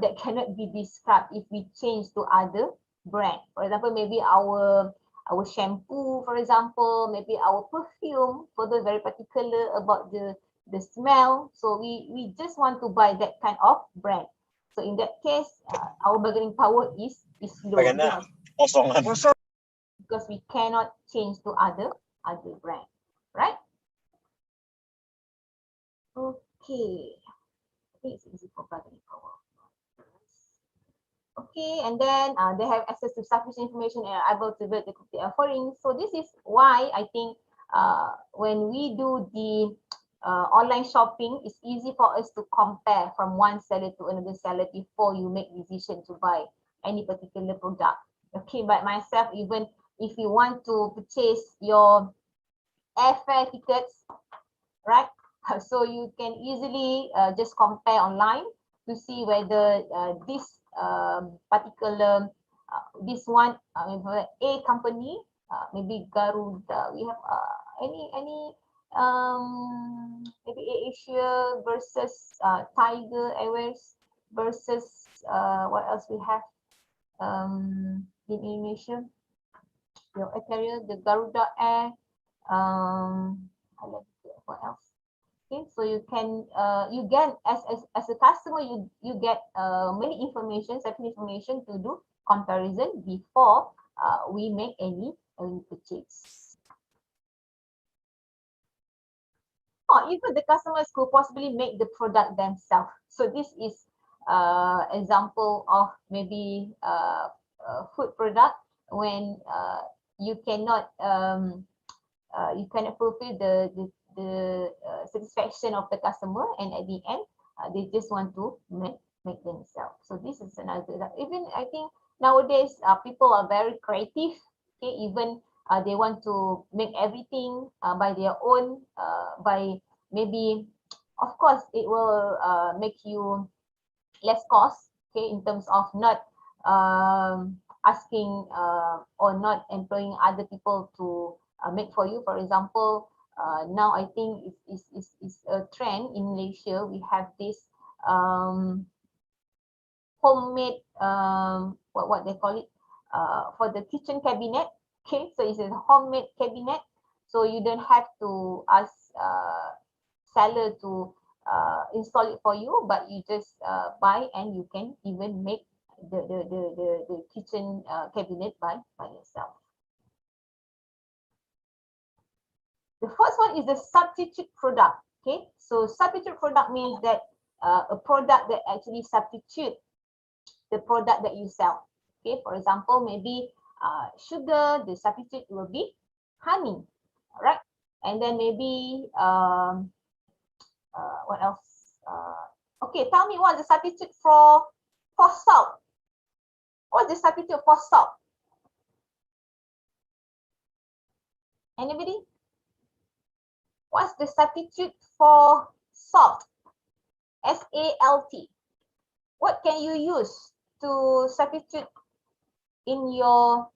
that cannot be described if we change to other brand. For example, maybe our shampoo, for example, maybe our perfume, for the very particular about the smell. So we just want to buy that kind of brand. So in that case, our bargaining power is low because we cannot change to other brand, right? Okay, I think it's easy for bargaining power. Okay, and then they have access to sufficient information and are able to build the offering. So this is why I think when we do the online shopping, it's easy for us to compare from one seller to another seller before you make decision to buy any particular product. Okay, but myself, even if you want to purchase your airfare tickets, right? So you can easily just compare online to see whether this particular this one A company, maybe Garuda, we have any maybe Asia versus Tiger Airways versus what else we have in Indonesia, your air carrier, the Garuda Air, what else? Okay, so you can you get as a customer, you get many information, certain information to do comparison before we make any purchase. Or even the customers could possibly make the product themselves. So this is example of maybe food product when you cannot fulfill the satisfaction of the customer, and at the end they just want to make themselves. So this is another. Even I think nowadays people are very creative. Okay, even they want to make everything by their own, by maybe, of course it will make you less cost Okay, in terms of not asking or not employing other people to make for you. For example, now I think it's a trend in Malaysia. We have this homemade what they call it for the kitchen cabinet. Okay, so it's a homemade cabinet, so you don't have to ask seller to install it for you, but you just buy, and you can even make the kitchen cabinet by yourself. The first one is the substitute product. Okay, so substitute product means that a product that actually substitute the product that you sell. Okay, for example, maybe sugar, the substitute will be honey. All right, and then maybe what else? Okay, tell me what's the substitute for salt? What's the substitute for salt? Anybody? What's the substitute for salt? SALT. What can you use to substitute in your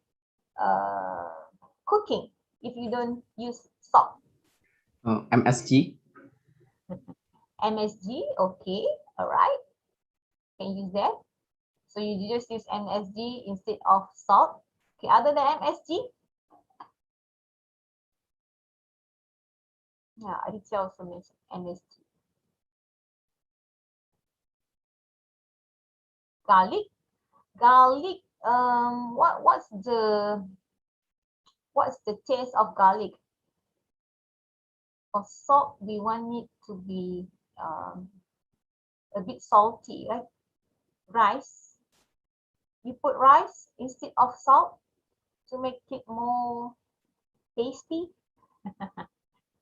cooking if you don't use salt? MSG. MSG, okay, all right. Can use that. So you just use MSG instead of salt. Okay, other than MSG? Yeah, Aditya also mentioned MSG. Garlic. Garlic, what's the taste of garlic? For salt, we want it to be a bit salty, right? Rice. You put rice instead of salt to make it more tasty.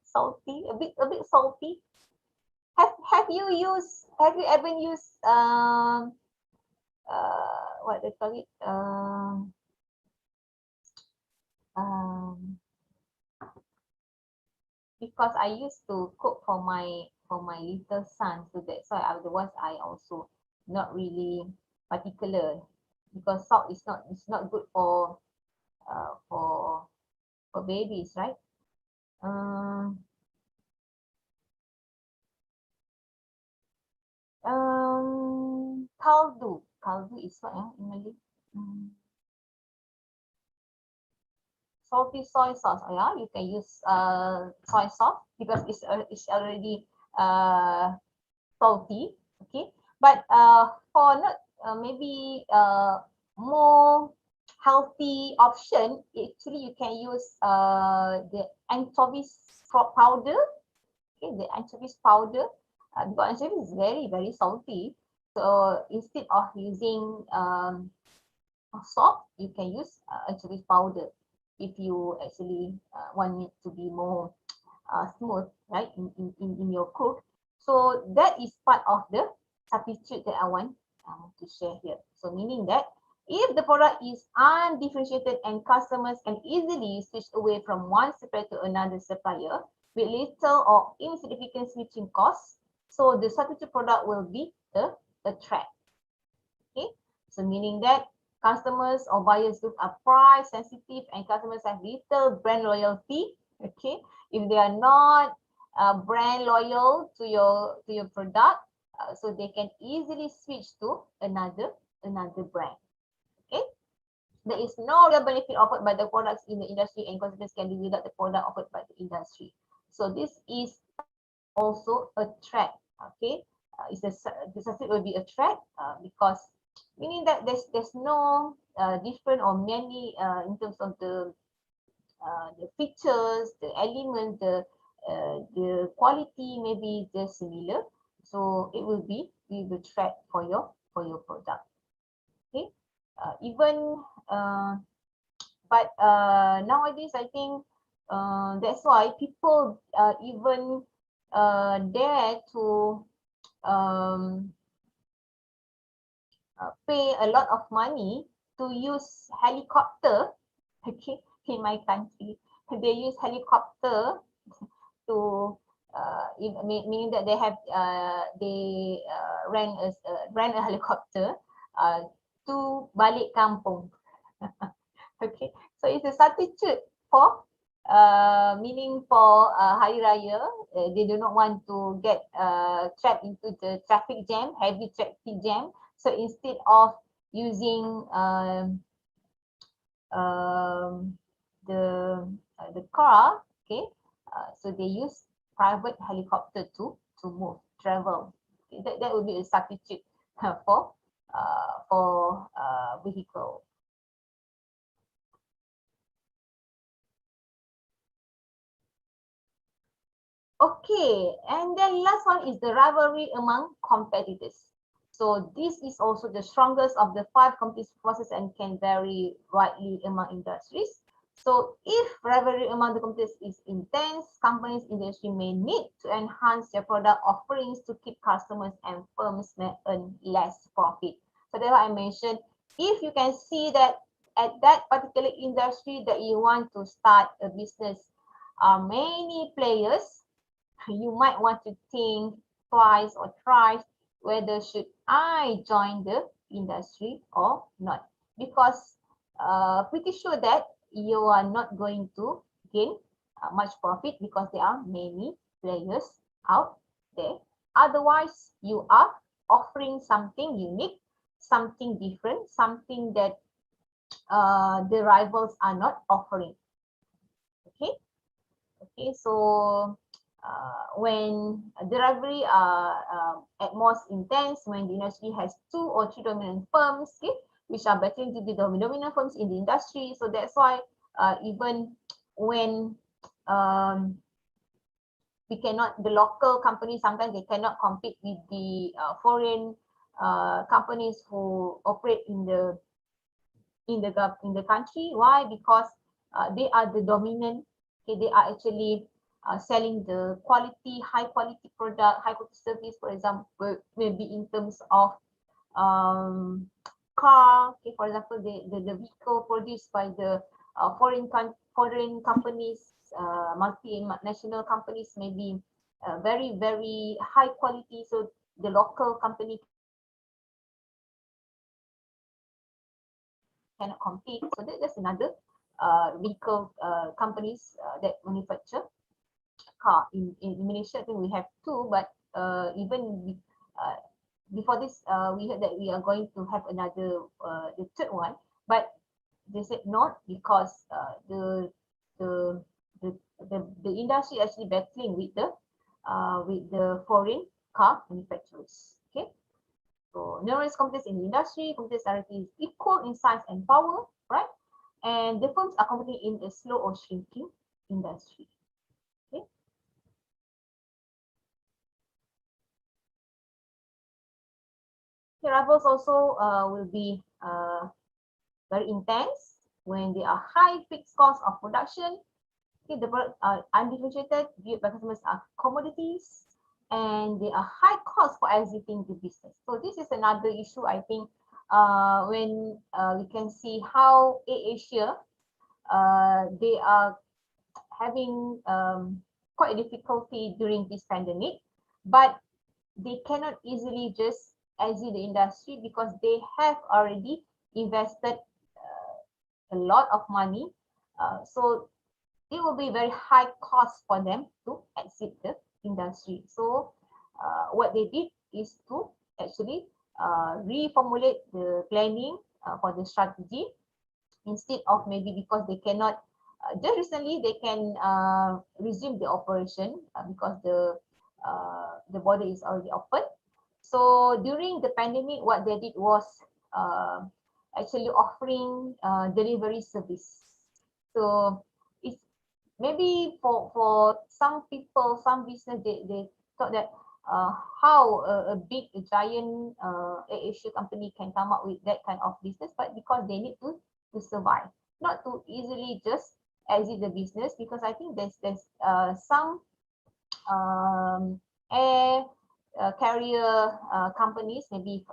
Salty, a bit salty. Have you ever used what they call it? Because I used to cook for my little son, so that's why otherwise I also not really particular, because salt is not good for babies, right? Kaldu is what in Malay? Salty soy sauce. Oh, yeah, you can use soy sauce because it's already salty. Okay, but for not maybe more healthy option, actually you can use the anchovies powder. Okay, the anchovies powder. Because anchovies is very salty. So instead of using salt, you can use anchovies powder if you actually want it to be more smooth, right, in your cook. So that is part of the substitute that I want to share here. So meaning that if the product is undifferentiated and customers can easily switch away from one supplier to another supplier with little or insignificant switching costs, so the substitute product will be the threat. Okay, so meaning that customers or buyers are price sensitive and customers have little brand loyalty. Okay, if they are not brand loyal to your product, so they can easily switch to another brand. Okay, there is no real benefit offered by the products in the industry, and consumers can live without the product offered by the industry. So this is also a threat. Okay, the substitute will be a threat because meaning that there's no different or many in terms of the features, the elements, the quality may be just similar. So it will be the threat for your product. Okay, but nowadays I think that's why people even dare to pay a lot of money to use helicopter. Okay, in my country, they use helicopter to meaning that they have rent a helicopter to balik kampung. Okay, so it's a substitute for meaning for Hari Raya. They do not want to get trapped into the traffic jam, heavy traffic jam. So instead of using the car, okay, so they use private helicopter to travel. Okay, that would be a substitute for vehicle. Okay, and then last one is the rivalry among competitors. So this is also the strongest of the 5 competitive forces and can vary widely among industries. So if rivalry among the competitors is intense, companies in the industry may need to enhance their product offerings to keep customers, and firms may earn less profit. So that's why I mentioned, if you can see that at that particular industry that you want to start a business, many players, you might want to think twice or thrice whether should I join the industry or not, because pretty sure that you are not going to gain much profit because there are many players out there. Otherwise, you are offering something unique, something different, something that the rivals are not offering. Okay, so when the rivalry are at most intense, when the industry has 2 or 3 dominant firms, okay, which are battling to be the dominant firms in the industry. So that's why even when we cannot, the local companies, sometimes they cannot compete with the foreign companies who operate in the country. Why? Because they are the dominant. Okay, they are actually selling the quality, high quality product, high quality service. For example, maybe in terms of car. Okay, for example, the vehicle produced by the foreign companies, multinational companies, may be very high quality. So the local company cannot compete. So that's another vehicle companies that manufacture car in Indonesia. I think we have 2, but even before this, we heard that we are going to have another the 3rd one, but they said not, because the industry actually battling with the foreign car manufacturers. Okay, so numerous companies in the industry, companies directly is equal in size and power, right? And the firms are competing in a slow or shrinking industry. Okay. The rivals also will be very intense when there are high fixed costs of production. Okay, the products are undifferentiated, viewed by customers are commodities, and there are high costs for exiting the business. So this is another issue, I think, when we can see how Asia, they are having quite a difficulty during this pandemic, but they cannot easily just exit the industry because they have already invested a lot of money. So it will be very high cost for them to exit the industry. So what they did is to actually reformulate the planning for the strategy, instead of maybe because they cannot, just recently they can resume the operation because the border is already open. So during the pandemic, what they did was actually offering delivery service. So it's maybe for some people, some business, they thought that how a big, a giant Asia company can come up with that kind of business, but because they need to survive, not to easily just exit the business, because I think there's some air carrier companies, maybe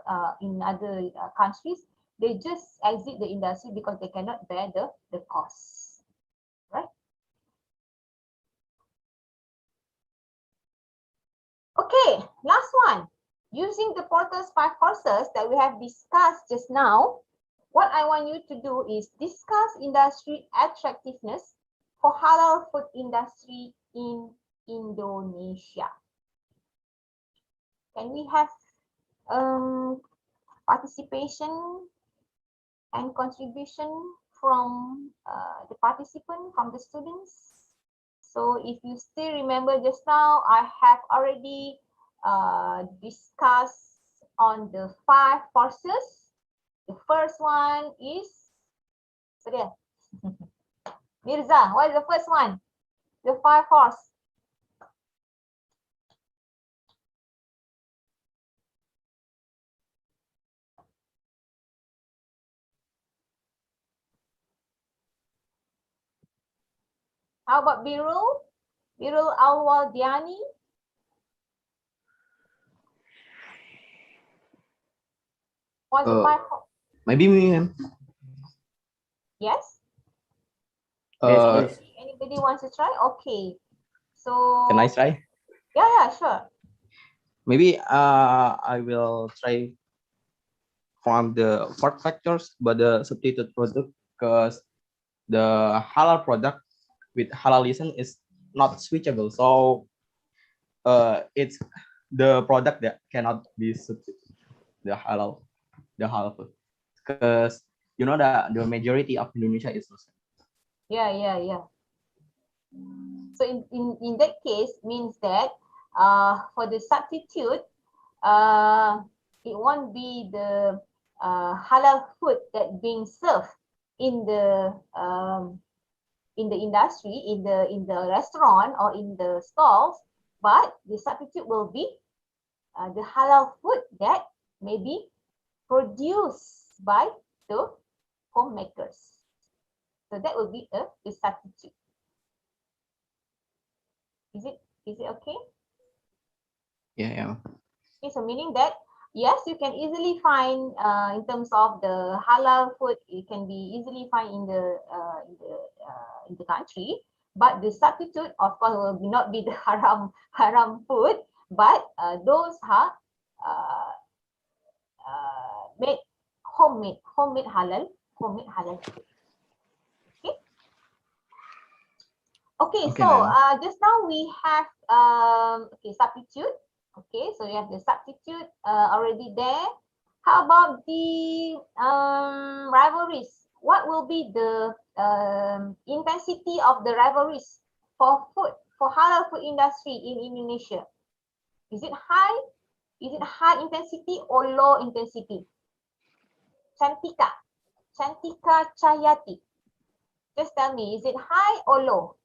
in other countries, they just exit the industry because they cannot bear the costs, right? Okay, last one. using the Porter's 5 forces that we have discussed just now, what I want you to do is discuss industry attractiveness for halal food industry in Indonesia. Can we have participation and contribution from the participant, from the students? So if you still remember just now, I have already discussed on the 5 forces. The first one is Mirza. What is the first one? The 5 force. How about Birul? Birul Alwaldiani? What's the 5 force? Maybe me. Yes? Yes, please. Anybody wants to try? Okay. So Can I try? yeah, sure. Maybe I will try from the 4 factors, but the substitute product, because the halal product with halalism is not switchable. So it's the product that cannot be substituted, the halal food, because you know that the majority of Indonesia is Muslim. Yeah. So in that case means that for the substitute, it won't be the halal food that being served in the industry, in the restaurant or in the stalls, but the substitute will be the halal food that may be produced by the homemakers. So that will be a substitute. Is it okay? Yeah. Okay, so meaning that yes, you can easily find in terms of the halal food, it can be easily find in the country, but the substitute of course will not be the haram food, but those are made homemade halal food. Okay, Okay, so ma'am. just now we have substitute. Okay, so we have the substitute already there. How about the rivalries? What will be the intensity of the rivalries for halal food industry in Indonesia? Is it high? Is it high intensity or low intensity? Chantika Cahyati. Just tell me, is it high or low?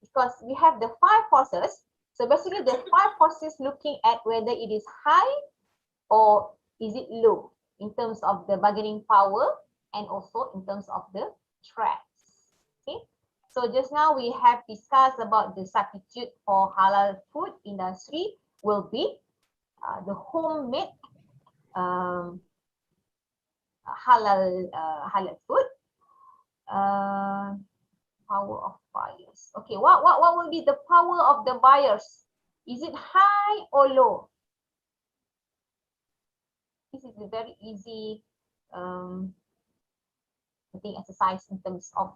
Because we have the 5 forces. So basically the 5 forces looking at whether it is high or is it low in terms of the bargaining power and also in terms of the threats. Okay. So just now we have discussed about the substitute for halal food industry will be the homemade halal food. Power of buyers. Okay, what will be the power of the buyers? Is it high or low? This is a very easy I think exercise in terms of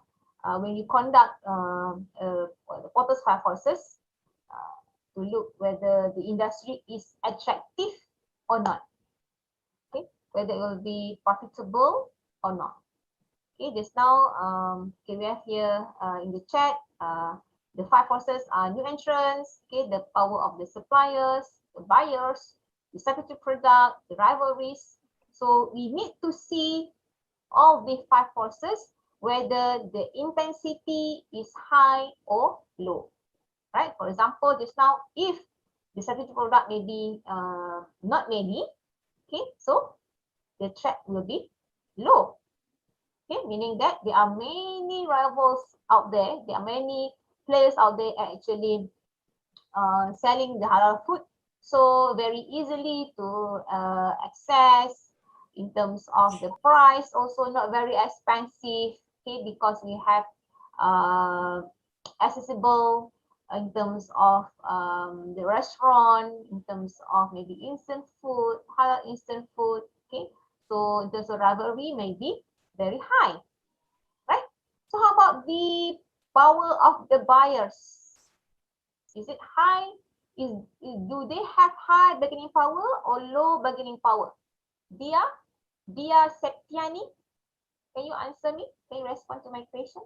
when you conduct the Porter's 5 forces to look whether the industry is attractive or not. Okay, whether it will be profitable or not. Okay, just now, okay, we have here in the chat, the 5 forces are new entrants, okay, the power of the suppliers, the buyers, the substitute product, the rivalries. So we need to see all the 5 forces, whether the intensity is high or low, right? For example, just now, if the substitute product may be not many, okay, so the threat will be low. Okay, meaning that there are many rivals out there. There are many players out there actually selling the halal food. So very easily to access in terms of the price, also not very expensive. Okay, because we have accessible in terms of the restaurant, in terms of maybe instant food, halal instant food. Okay, so in terms of rivalry, maybe very high, right? So how about the power of the buyers? Is it high? Do they have high bargaining power or low bargaining power? Dia Septiani, can you answer me? Can you respond to my question?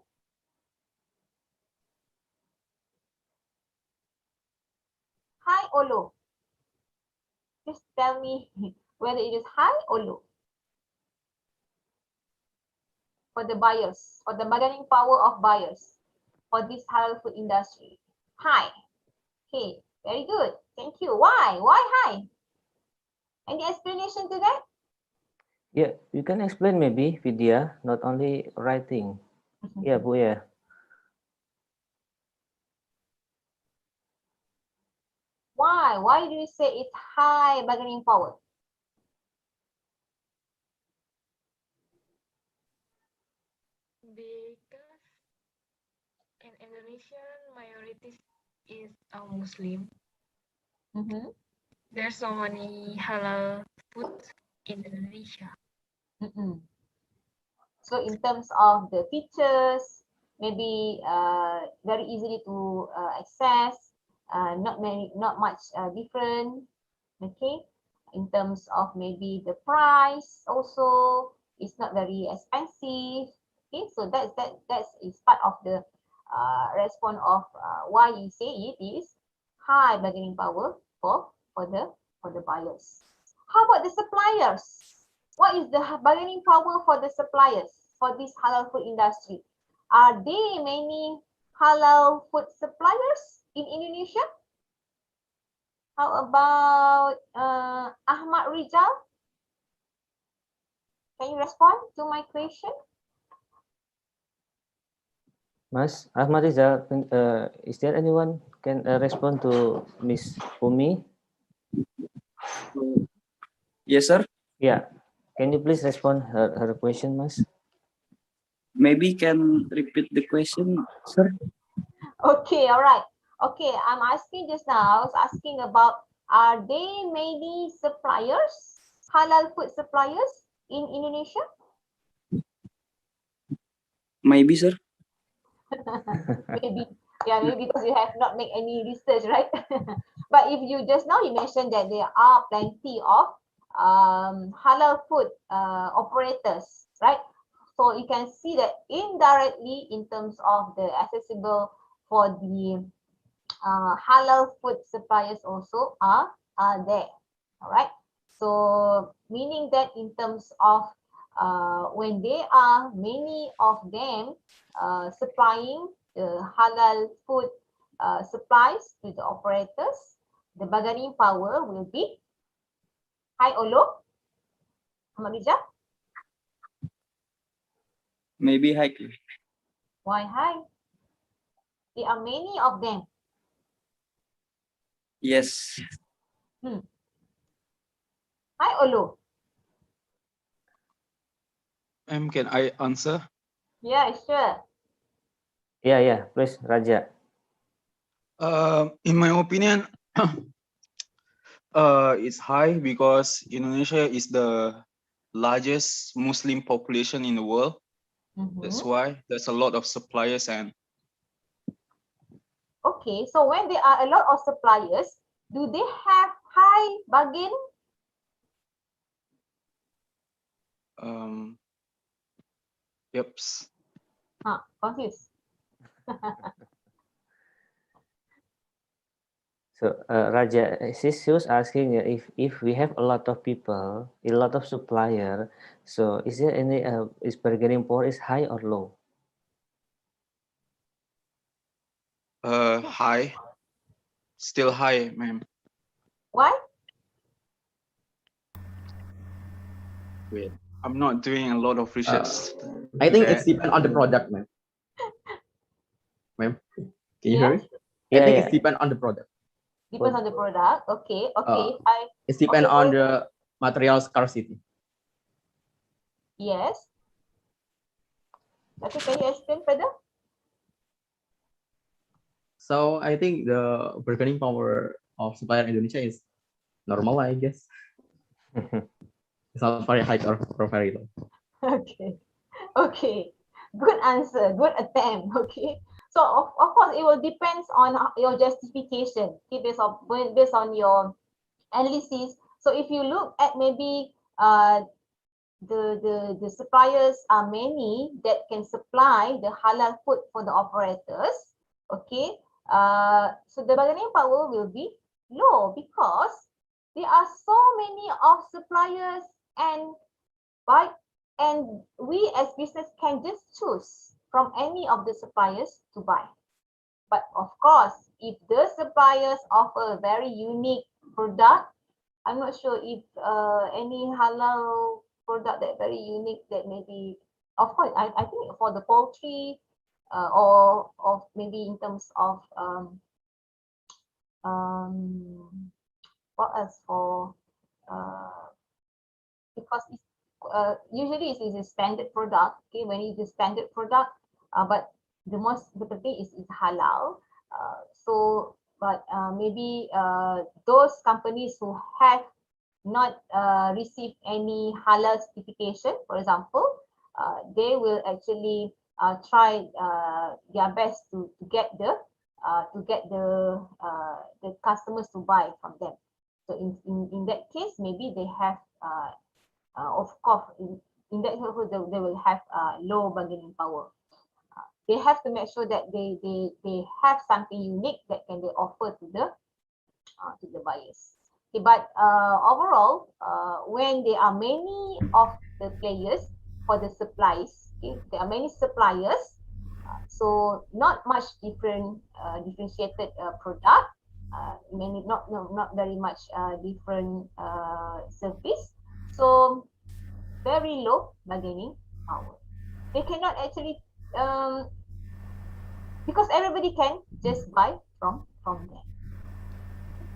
High or low? Just tell me whether it is high or low for the buyers, for the bargaining power of buyers for this halal food industry. High. Okay, very good. Thank you. Why? Why high? Any explanation to that? Yeah, you can explain maybe, Vidya, not only writing. Yeah, Bu, yeah. Why? Why do you say it's high bargaining power? Because in Indonesia, majority is Muslim. There's so many halal food in Indonesia. So in terms of the features, maybe very easily to access, not much different. Okay, in terms of maybe the price also, it's not very expensive. Okay, so that is part of the response of why you say it is high bargaining power for the buyers. How about the suppliers? What is the bargaining power for the suppliers for this halal food industry? Are there many halal food suppliers in Indonesia? How about Ahmad Rizal? Can you respond to my question? Mas, Ahmad Rizal, is there anyone can respond to Miss Ummi? Yes, sir. Yeah, can you please respond her question, Mas? Maybe can repeat the question, sir. Okay, all right. Okay, I'm asking just now, I was asking about, are there many suppliers, halal food suppliers in Indonesia? Maybe, sir. Maybe, yeah, maybe because you have not made any research, right? But if you just now, you mentioned that there are plenty of halal food operators, right? So you can see that indirectly in terms of the accessible for the halal food suppliers also are there. All right. So meaning that in terms of when there are many of them supplying the halal food supplies to the operators, the bargaining power will be high or low? Amarija? Maybe high. Why high? There are many of them. Yes. High or low? Can I answer? Yeah, sure. Yeah, please, Raja. In my opinion, it's high because Indonesia is the largest Muslim population in the world. That's why there's a lot of suppliers and. Okay, so when there are a lot of suppliers, do they have high bargain? Yep. Confused. So Raja, she was asking if we have a lot of people, a lot of supplier, so is there any is bargaining power is high or low? High. Still high, ma'am. Why? Wait, I'm not doing a lot of research. I think it's depend on the product, ma'am. Ma'am, can you hear me? I think it's depend on the product. Depends on the product. Okay. It's depend on the material scarcity. Yes. Okay, can you explain further? So I think the bargaining power of supplier Indonesia is normal, I guess. It's not very high or very low. Okay. Okay. Good answer. Good attempt. Okay. So of course it will depends on your justification. Okay, based on your analysis. So if you look at maybe the suppliers are many that can supply the halal food for the operators. Okay. So the bargaining power will be low because there are so many of suppliers and by and we as business can just choose from any of the suppliers to buy. But of course, if the suppliers offer a very unique product, I'm not sure if any halal product that very unique that maybe, of course, I think for the poultry or maybe in terms of what else for because it's usually it's a standard product. Okay, when it's a standard product, but the thing is halal. So, but maybe those companies who have not received any halal certification, for example, they will actually try their best to get the customers to buy from them. So in that case, maybe they have of course in that case they will have low bargaining power. They have to make sure that they have something unique that can they offer to the buyers. Okay, but overall, when there are many of the players for the supplies, okay, there are many suppliers, so not much differentiated product, many not very much different service, so very low bargaining power. They cannot actually because everybody can just buy from there,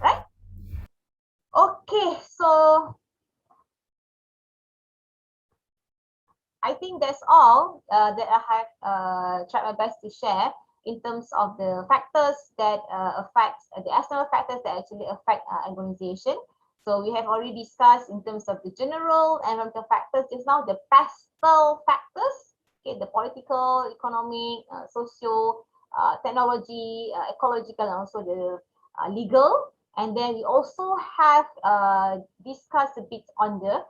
right? Okay, so I think that's all that I have tried my best to share in terms of the factors that affect the external factors that actually affect organization. So we have already discussed in terms of the general environmental factors just now, the pastel factors, okay, the political, economic, social, technology, ecological, and also the legal. And then we also have discussed a bit on the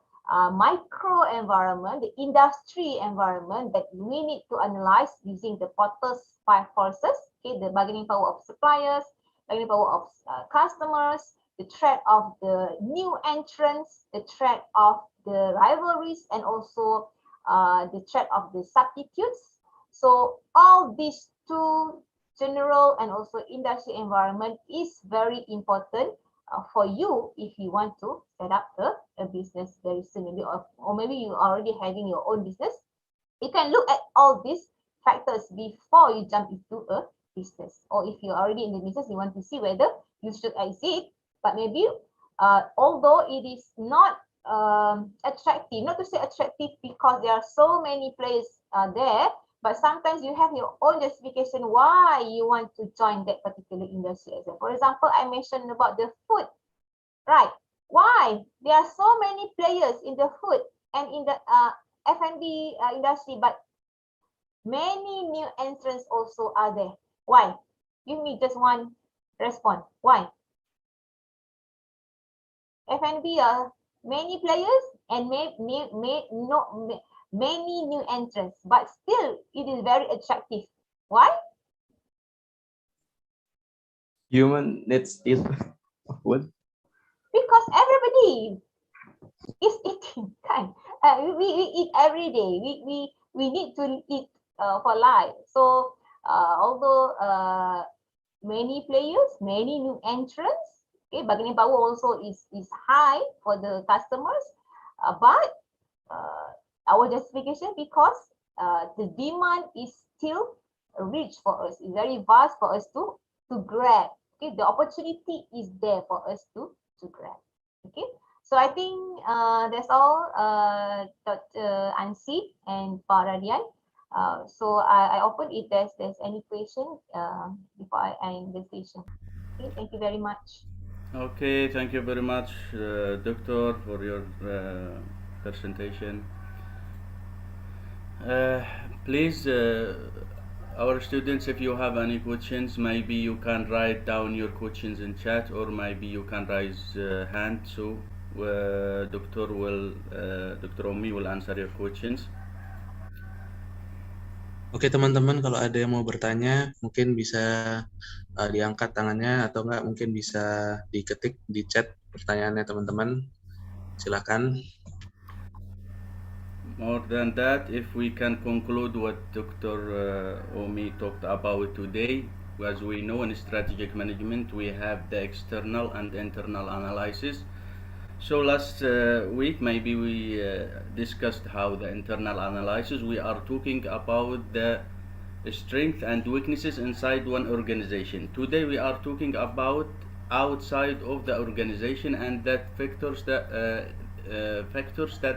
micro environment, the industry environment that we need to analyze using the Porter's 5 forces, okay, the bargaining power of suppliers, bargaining power of customers, the threat of the new entrants, the threat of the rivalries, and also the threat of the substitutes. So all these two general and also industry environment is very important for you if you want to set up a business very soon, maybe, or maybe you are already having your own business. You can look at all these factors before you jump into a business, or if you're already in the business, you want to see whether you should exit. But maybe although it is not attractive, not to say attractive because there are so many players there, but sometimes you have your own justification why you want to join that particular industry. For example, I mentioned about the food, right? Why? There are so many players in the food and in the F&B industry, but many new entrants also are there. Why? Give me just one response. Why? F&B are many players and many new entrants, but still it is very attractive. Why? Human needs eat food. Because everybody is eating, kind. We eat every day. We need to eat for life. So although many players, many new entrants, okay, bargaining power also is high for the customers, but our justification because the demand is still rich for us, it's very vast for us to grab. Okay, the opportunity is there for us to grab. Okay, so I think that's all, Dr. Ansi and Pak Radian. So I open if there's any question before I end the session. Okay, thank you very much. Okay, thank you very much, Doctor, for your presentation. Please, our students, if you have any questions, maybe you can write down your questions in chat, or maybe you can raise hand. So, Dr. Ummi will answer your questions. Oke teman-teman, kalau ada yang mau bertanya, mungkin bisa diangkat tangannya atau enggak mungkin bisa diketik di chat pertanyaannya teman-teman. Silakan. More than that, if we can conclude what Dr. Ummi talked about today, as we know in strategic management, we have the external and internal analysis. So last week, maybe we discussed how the internal analysis, we are talking about the strength and weaknesses inside one organization. Today we are talking about outside of the organization and that factors that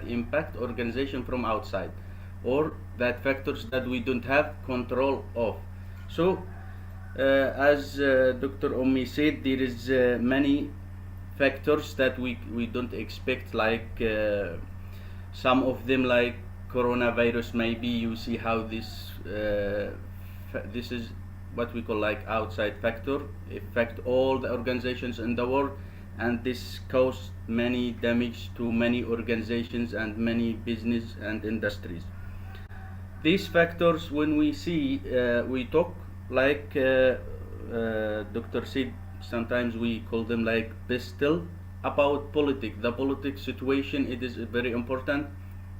impact organization from outside, or that factors that we don't have control of. So as Dr. Ummi said, there is many factors that we don't expect, like some of them, like coronavirus. Maybe you see how this this is what we call like outside factor, affect all the organizations in the world, and this caused many damage to many organizations and many business and industries. These factors, when we see, we talk like Dr. said, sometimes we call them like pistil about politics. The politics situation, it is very important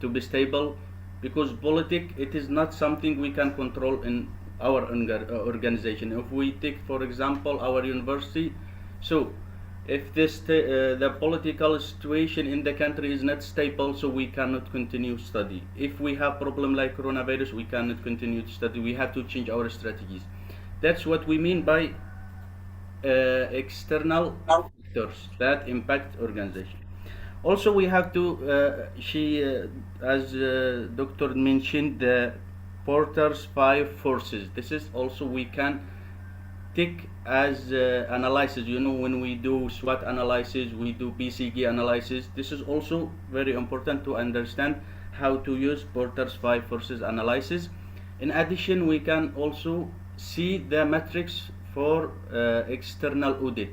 to be stable, because politics, it is not something we can control in our organization. If we take, for example, our university, so if the political situation in the country is not stable, so we cannot continue study. If we have problem like coronavirus, we cannot continue to study. We have to change our strategies. That's what we mean by external factors that impact organization. Also, we have to as Doctor mentioned, the Porter's 5 forces. This is also we can take as analysis. You know, when we do SWOT analysis, we do BCG analysis. This is also very important to understand how to use Porter's 5 forces analysis. In addition, we can also see the metrics for external audit.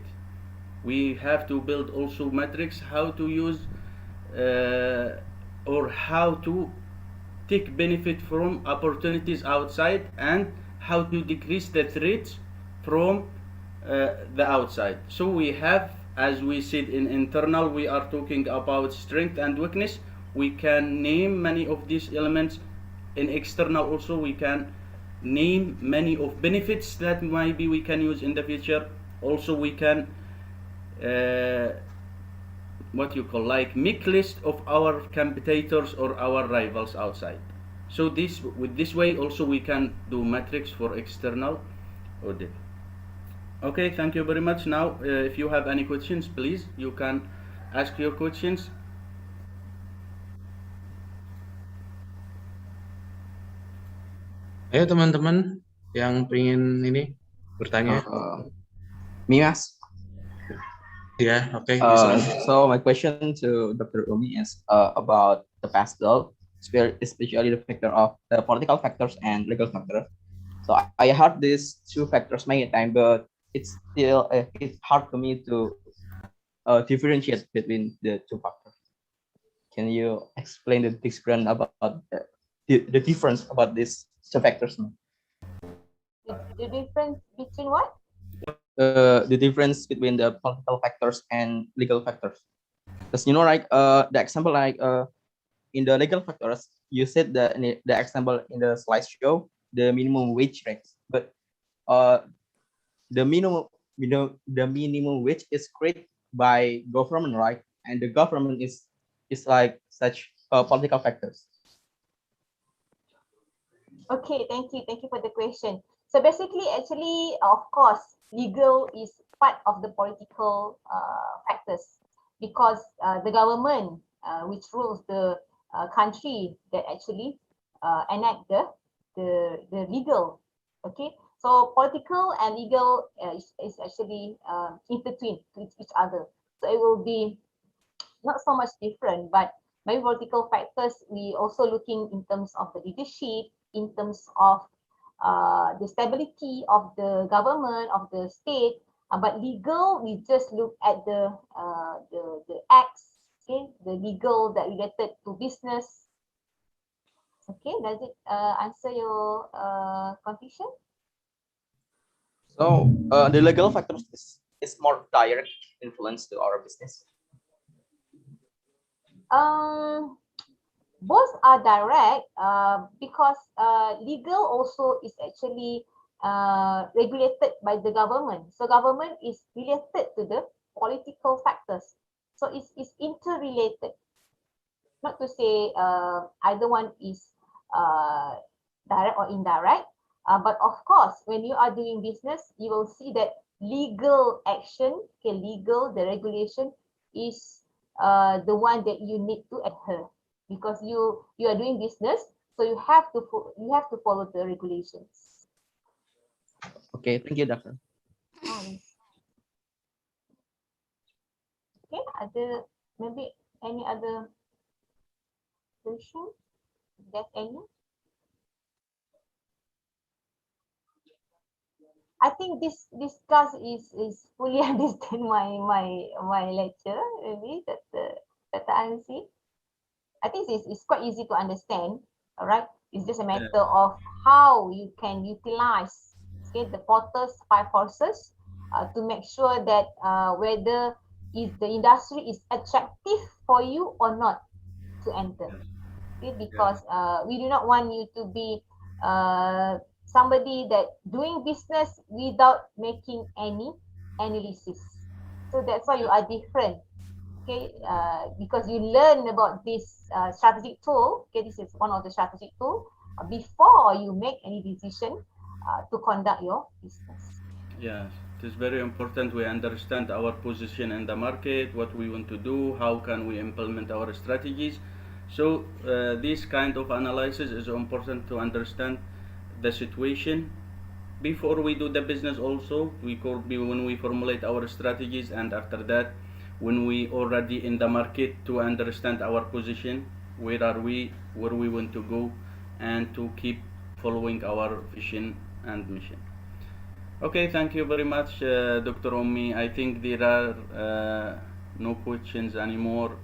We have to build also metrics how to use or how to take benefit from opportunities outside, and how to decrease the threats from the outside. So we have, as we said, in internal, we are talking about strength and weakness. We can name many of these elements. In external also, we can name many of benefits that maybe we can use in the future. Also, we can what you call like make list of our competitors or our rivals outside. So with this way also we can do metrics for external audit. Okay, thank you very much. Now if you have any questions, please you can ask your questions. Ayo teman-teman yang pengen ini bertanya. Mias. Yeah, okay. So my question to Dr. Ummi is about the pastel, especially the factor of the political factors and legal factors. So I heard these two factors many times, but it's still it's hard for me to differentiate between the two factors. Can you explain the difference about the difference about these two factors? The difference between what? The difference between the political factors and legal factors. Because you know, like the example, like in the legal factors, you said that the example in the slideshow, the minimum wage rates, but the minimum wage is created by government, right? And the government is like such political factors. Okay, thank you for the question. So basically, actually, of course, legal is part of the political factors, because the government which rules the country that actually enact the the legal. Okay, so political and legal is actually intertwined with each other. So it will be not so much different, but maybe political factors we also looking in terms of the leadership, in terms of the stability of the government of the state. But legal, we just look at the acts, okay, the legal that related to business. Okay, does it answer your confusion? So the legal factors is more direct influence to our business. Both are direct because legal also is actually regulated by the government. So government is related to the political factors. So it's interrelated. Not to say either one is direct or indirect, but of course, when you are doing business, you will see that legal action, okay, legal, the regulation is the one that you need to adhere, because you are doing business, so you have to follow the regulations. Okay, thank you, Doctor. Okay, ada maybe any other question? There's any? I think this class is fully understand my lecture. Maybe that answer. I think it's quite easy to understand. All right, it's just a matter of how you can utilize, okay, the Porter's 5 forces to make sure that whether the industry is attractive for you or not to enter. Okay, because we do not want you to be somebody that doing business without making any analysis. So that's why you are different. Okay, because you learn about this strategic tool. Okay, this is one of the strategic tool before you make any decision to conduct your business. Yes, it is very important we understand our position in the market, what we want to do, how can we implement our strategies. So this kind of analysis is important to understand the situation before we do the business. Also, we could be when we formulate our strategies, and after that, when we already in the market, to understand our position, where are we, where we want to go, and to keep following our vision and mission. Okay, thank you very much, Dr. Ummi. I think there are no questions anymore.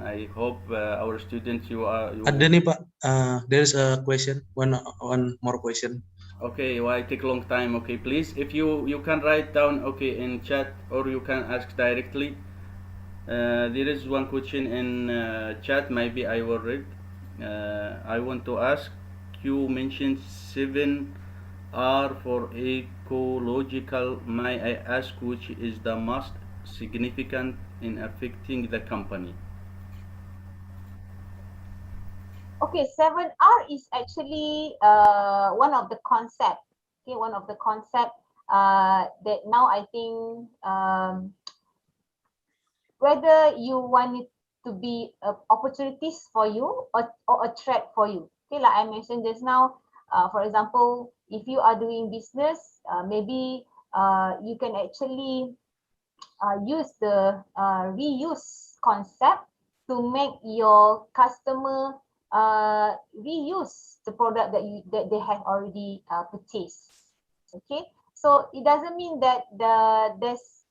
I hope our students, you Ada nih Pak, there is a question, one more question. Okay, why take long time? Okay, please, if you can write down, okay, in chat, or you can ask directly. There is one question in chat, maybe I will read. I want to ask, you mentioned 7R for ecological. May I ask which is the most significant in affecting the company? Okay, 7R is actually one of the concept. Okay, one of the concept that now I think whether you want it to be opportunities for you or a threat for you. Okay, like I mentioned just now, for example, if you are doing business, maybe you can actually use the reuse concept to make your customer reuse the product that they have already purchased. Okay, so it doesn't mean that there's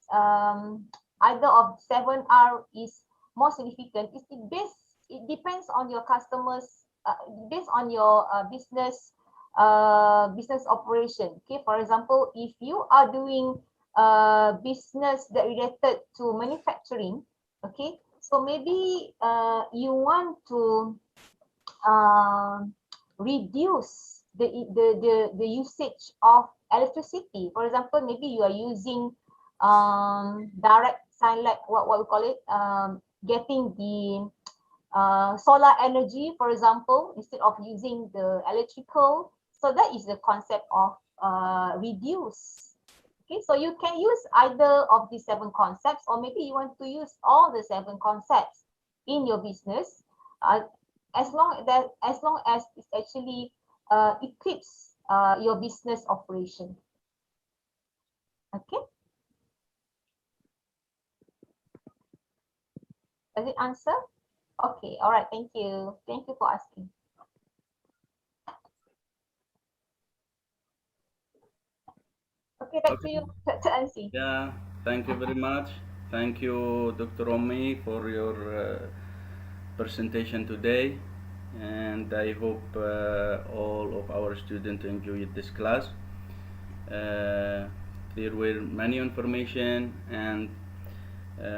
either of 7R is more significant. It depends on your customers, based on your business operation. Okay, for example, if you are doing business that related to manufacturing, okay, so maybe you want to reduce the usage of electricity. For example, maybe you are using direct sunlight, what we call it, getting the solar energy, for example, instead of using the electrical. So that is the concept of reduce. Okay, so you can use either of these 7 concepts, or maybe you want to use all the 7 concepts in your business, as long as it's actually equips your business operation. Okay. Does it answer? Okay. All right. Thank you. Thank you for asking. Okay, back to you, Dr. Ansi. Yeah, thank you very much. Thank you, Dr. Ummi, for your presentation today. And I hope all of our students enjoyed this class. There were many information, and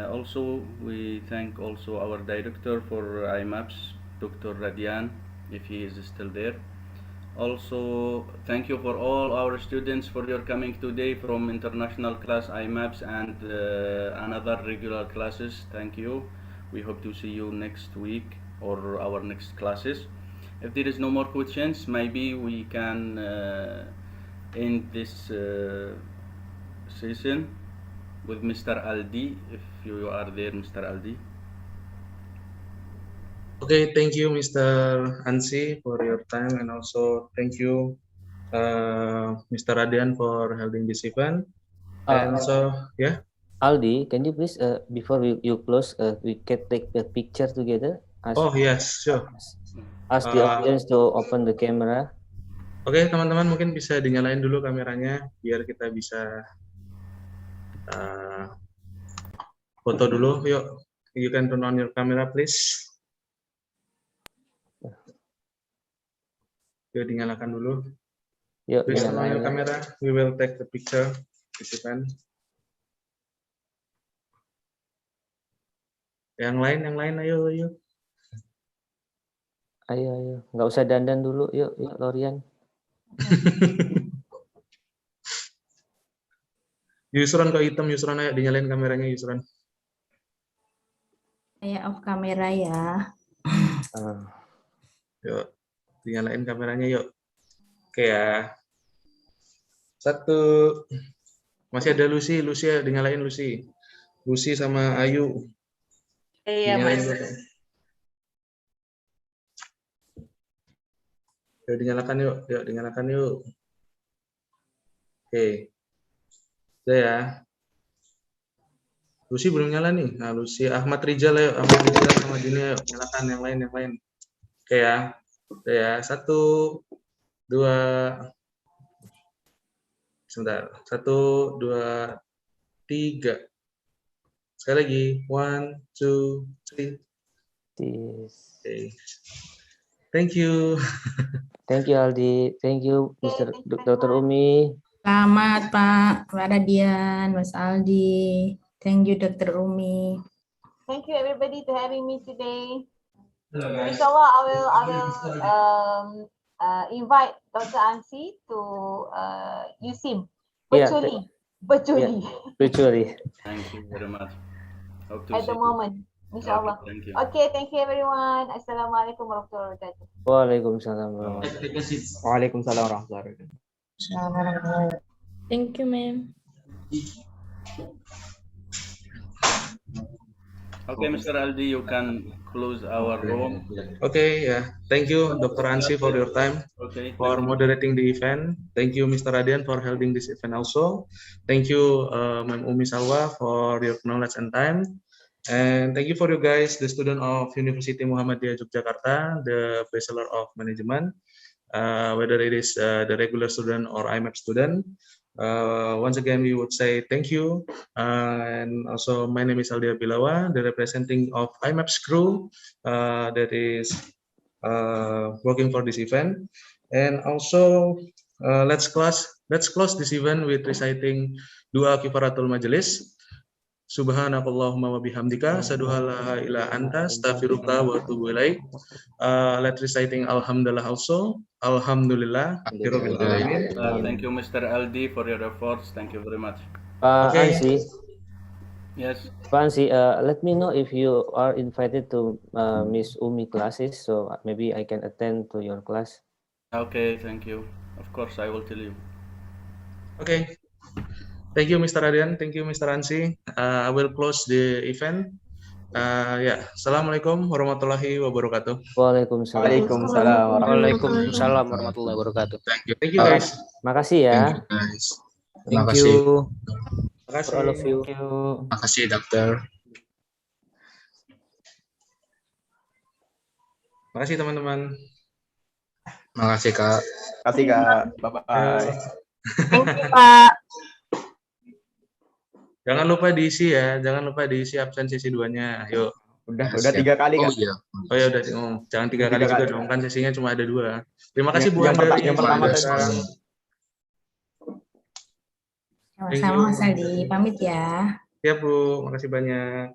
also we thank also our director for IMAPS, Dr. Radian, if he is still there. Also, thank you for all our students for your coming today from international class IMAPS and another regular classes. Thank you. We hope to see you next week or our next classes. If there is no more questions, maybe we can end this session with Mr. Aldi, if you are there, Mr. Aldi. Okay, thank you, Mr. Ansi, for your time, and also thank you, Mr. Radian, for holding this event. And so, yeah. Aldi, can you please, before you close, we can take the picture together? Oh, yes, sure. Ask the audience to open the camera. Oke, teman-teman, mungkin bisa dinyalain dulu kameranya biar kita bisa foto dulu. Yuk, you can turn on your camera, please. Yuk, dinyalakan dulu. Yuk, Please turn on your camera. We will take the picture. This event. Yang lain, ayo. Ayo. Nggak usah dandan dulu. Yuk, Lorian. Yusron kok hitam, Yusron, ayo dinyalain kameranya, Yusron. Saya off kamera ya. Yuk, dinyalain kameranya, yuk. Oke ya. 1. Masih ada Lucy ya, dinyalain Lucy. Lucy sama Ayu. Iya, Dinyalain Mas. dulu. Yuk, dinyalakan yuk. Oke. Udah ya. Lucy belum nyala nih. Nah, Lucy, Ahmad Rizal ayo, Ahmad Rizal sama Dini ayo, nyalakan yang lain. Oke ya. Udah ya. 1, 2. Sebentar. 1, 2, 3. Sekali lagi. 1, 2, 3. Okay. Thank you. Thank you, Aldi. Thank you, Dr. Ummi. Selamat, Pak Radian, Mas Aldi. Thank you, Dr. Ummi. Thank you, everybody, to having me today. Inshallah, I will invite Dr. Ansi to use him virtually. Virtually. Thank you very much. Hope to At the moment, inshallah. Okay, thank you. Okay, thank you, everyone. Assalamualaikum warahmatullahi wabarakatuh. Waalaikumsalam warahmatullahi wabarakatuh. Waalaikumsalam warahmatullahi wabarakatuh. Thank you, ma'am. Okay, Mr. Aldi, you can close our room. Okay, yeah. Thank you, Dr. Ansi, for your time. Okay. For moderating the event. Thank you, Mr. Radian, for holding this event also. Thank you, Ma'am Ummi Salwa, for your knowledge and time. And thank you for you guys, the student of University Muhammadiyah Yogyakarta, the Bachelor of Management, whether it is the regular student or IMAP student. Once again, we would say thank you. And also, my name is Aldia Bilawa, the representing of IMAP's crew that is working for this event. And also, let's close this event with reciting Dua Kifaratul Majelis. Subhanakallahumma wa bihamdika asyhadu an la ilaha illa anta astaghfiruka wa atubu ilaik. Let's reciting alhamdulillah also. Alhamdulillah. Thank you, Mr. Aldi, for your efforts. Thank you very much. Ansi. Yes. Ansi, let me know if you are invited to Miss Ummi classes, so maybe I can attend to your class. Okay, thank you. Of course, I will tell you. Okay. Thank you, Mr. Radian. Thank you, Mr. Ansi. I will close the event. Ya, Assalamualaikum warahmatullahi wabarakatuh. Waalaikumsalam. Waalaikumsalam warahmatullahi wabarakatuh. Thank you guys. Makasih ya. Thank you Makasih. for all of you. Thank you. Makasih dokter. Makasih teman-teman. Makasih Kak. Kasih Kak. Bye-bye. Thank you, Pak. Jangan lupa diisi ya, jangan lupa diisi absen sesi 2-nya. Yuk. Udah Siap. 3 kali Oh Kak. iya. Oh ya udah, jangan 3 kali juga dong, kan sesinya cuma ada 2. Terima kasih Bu Anda. Yang pertama tadi. Sama-sama Mas Aldi, pamit ya. Siap Bu, makasih banyak.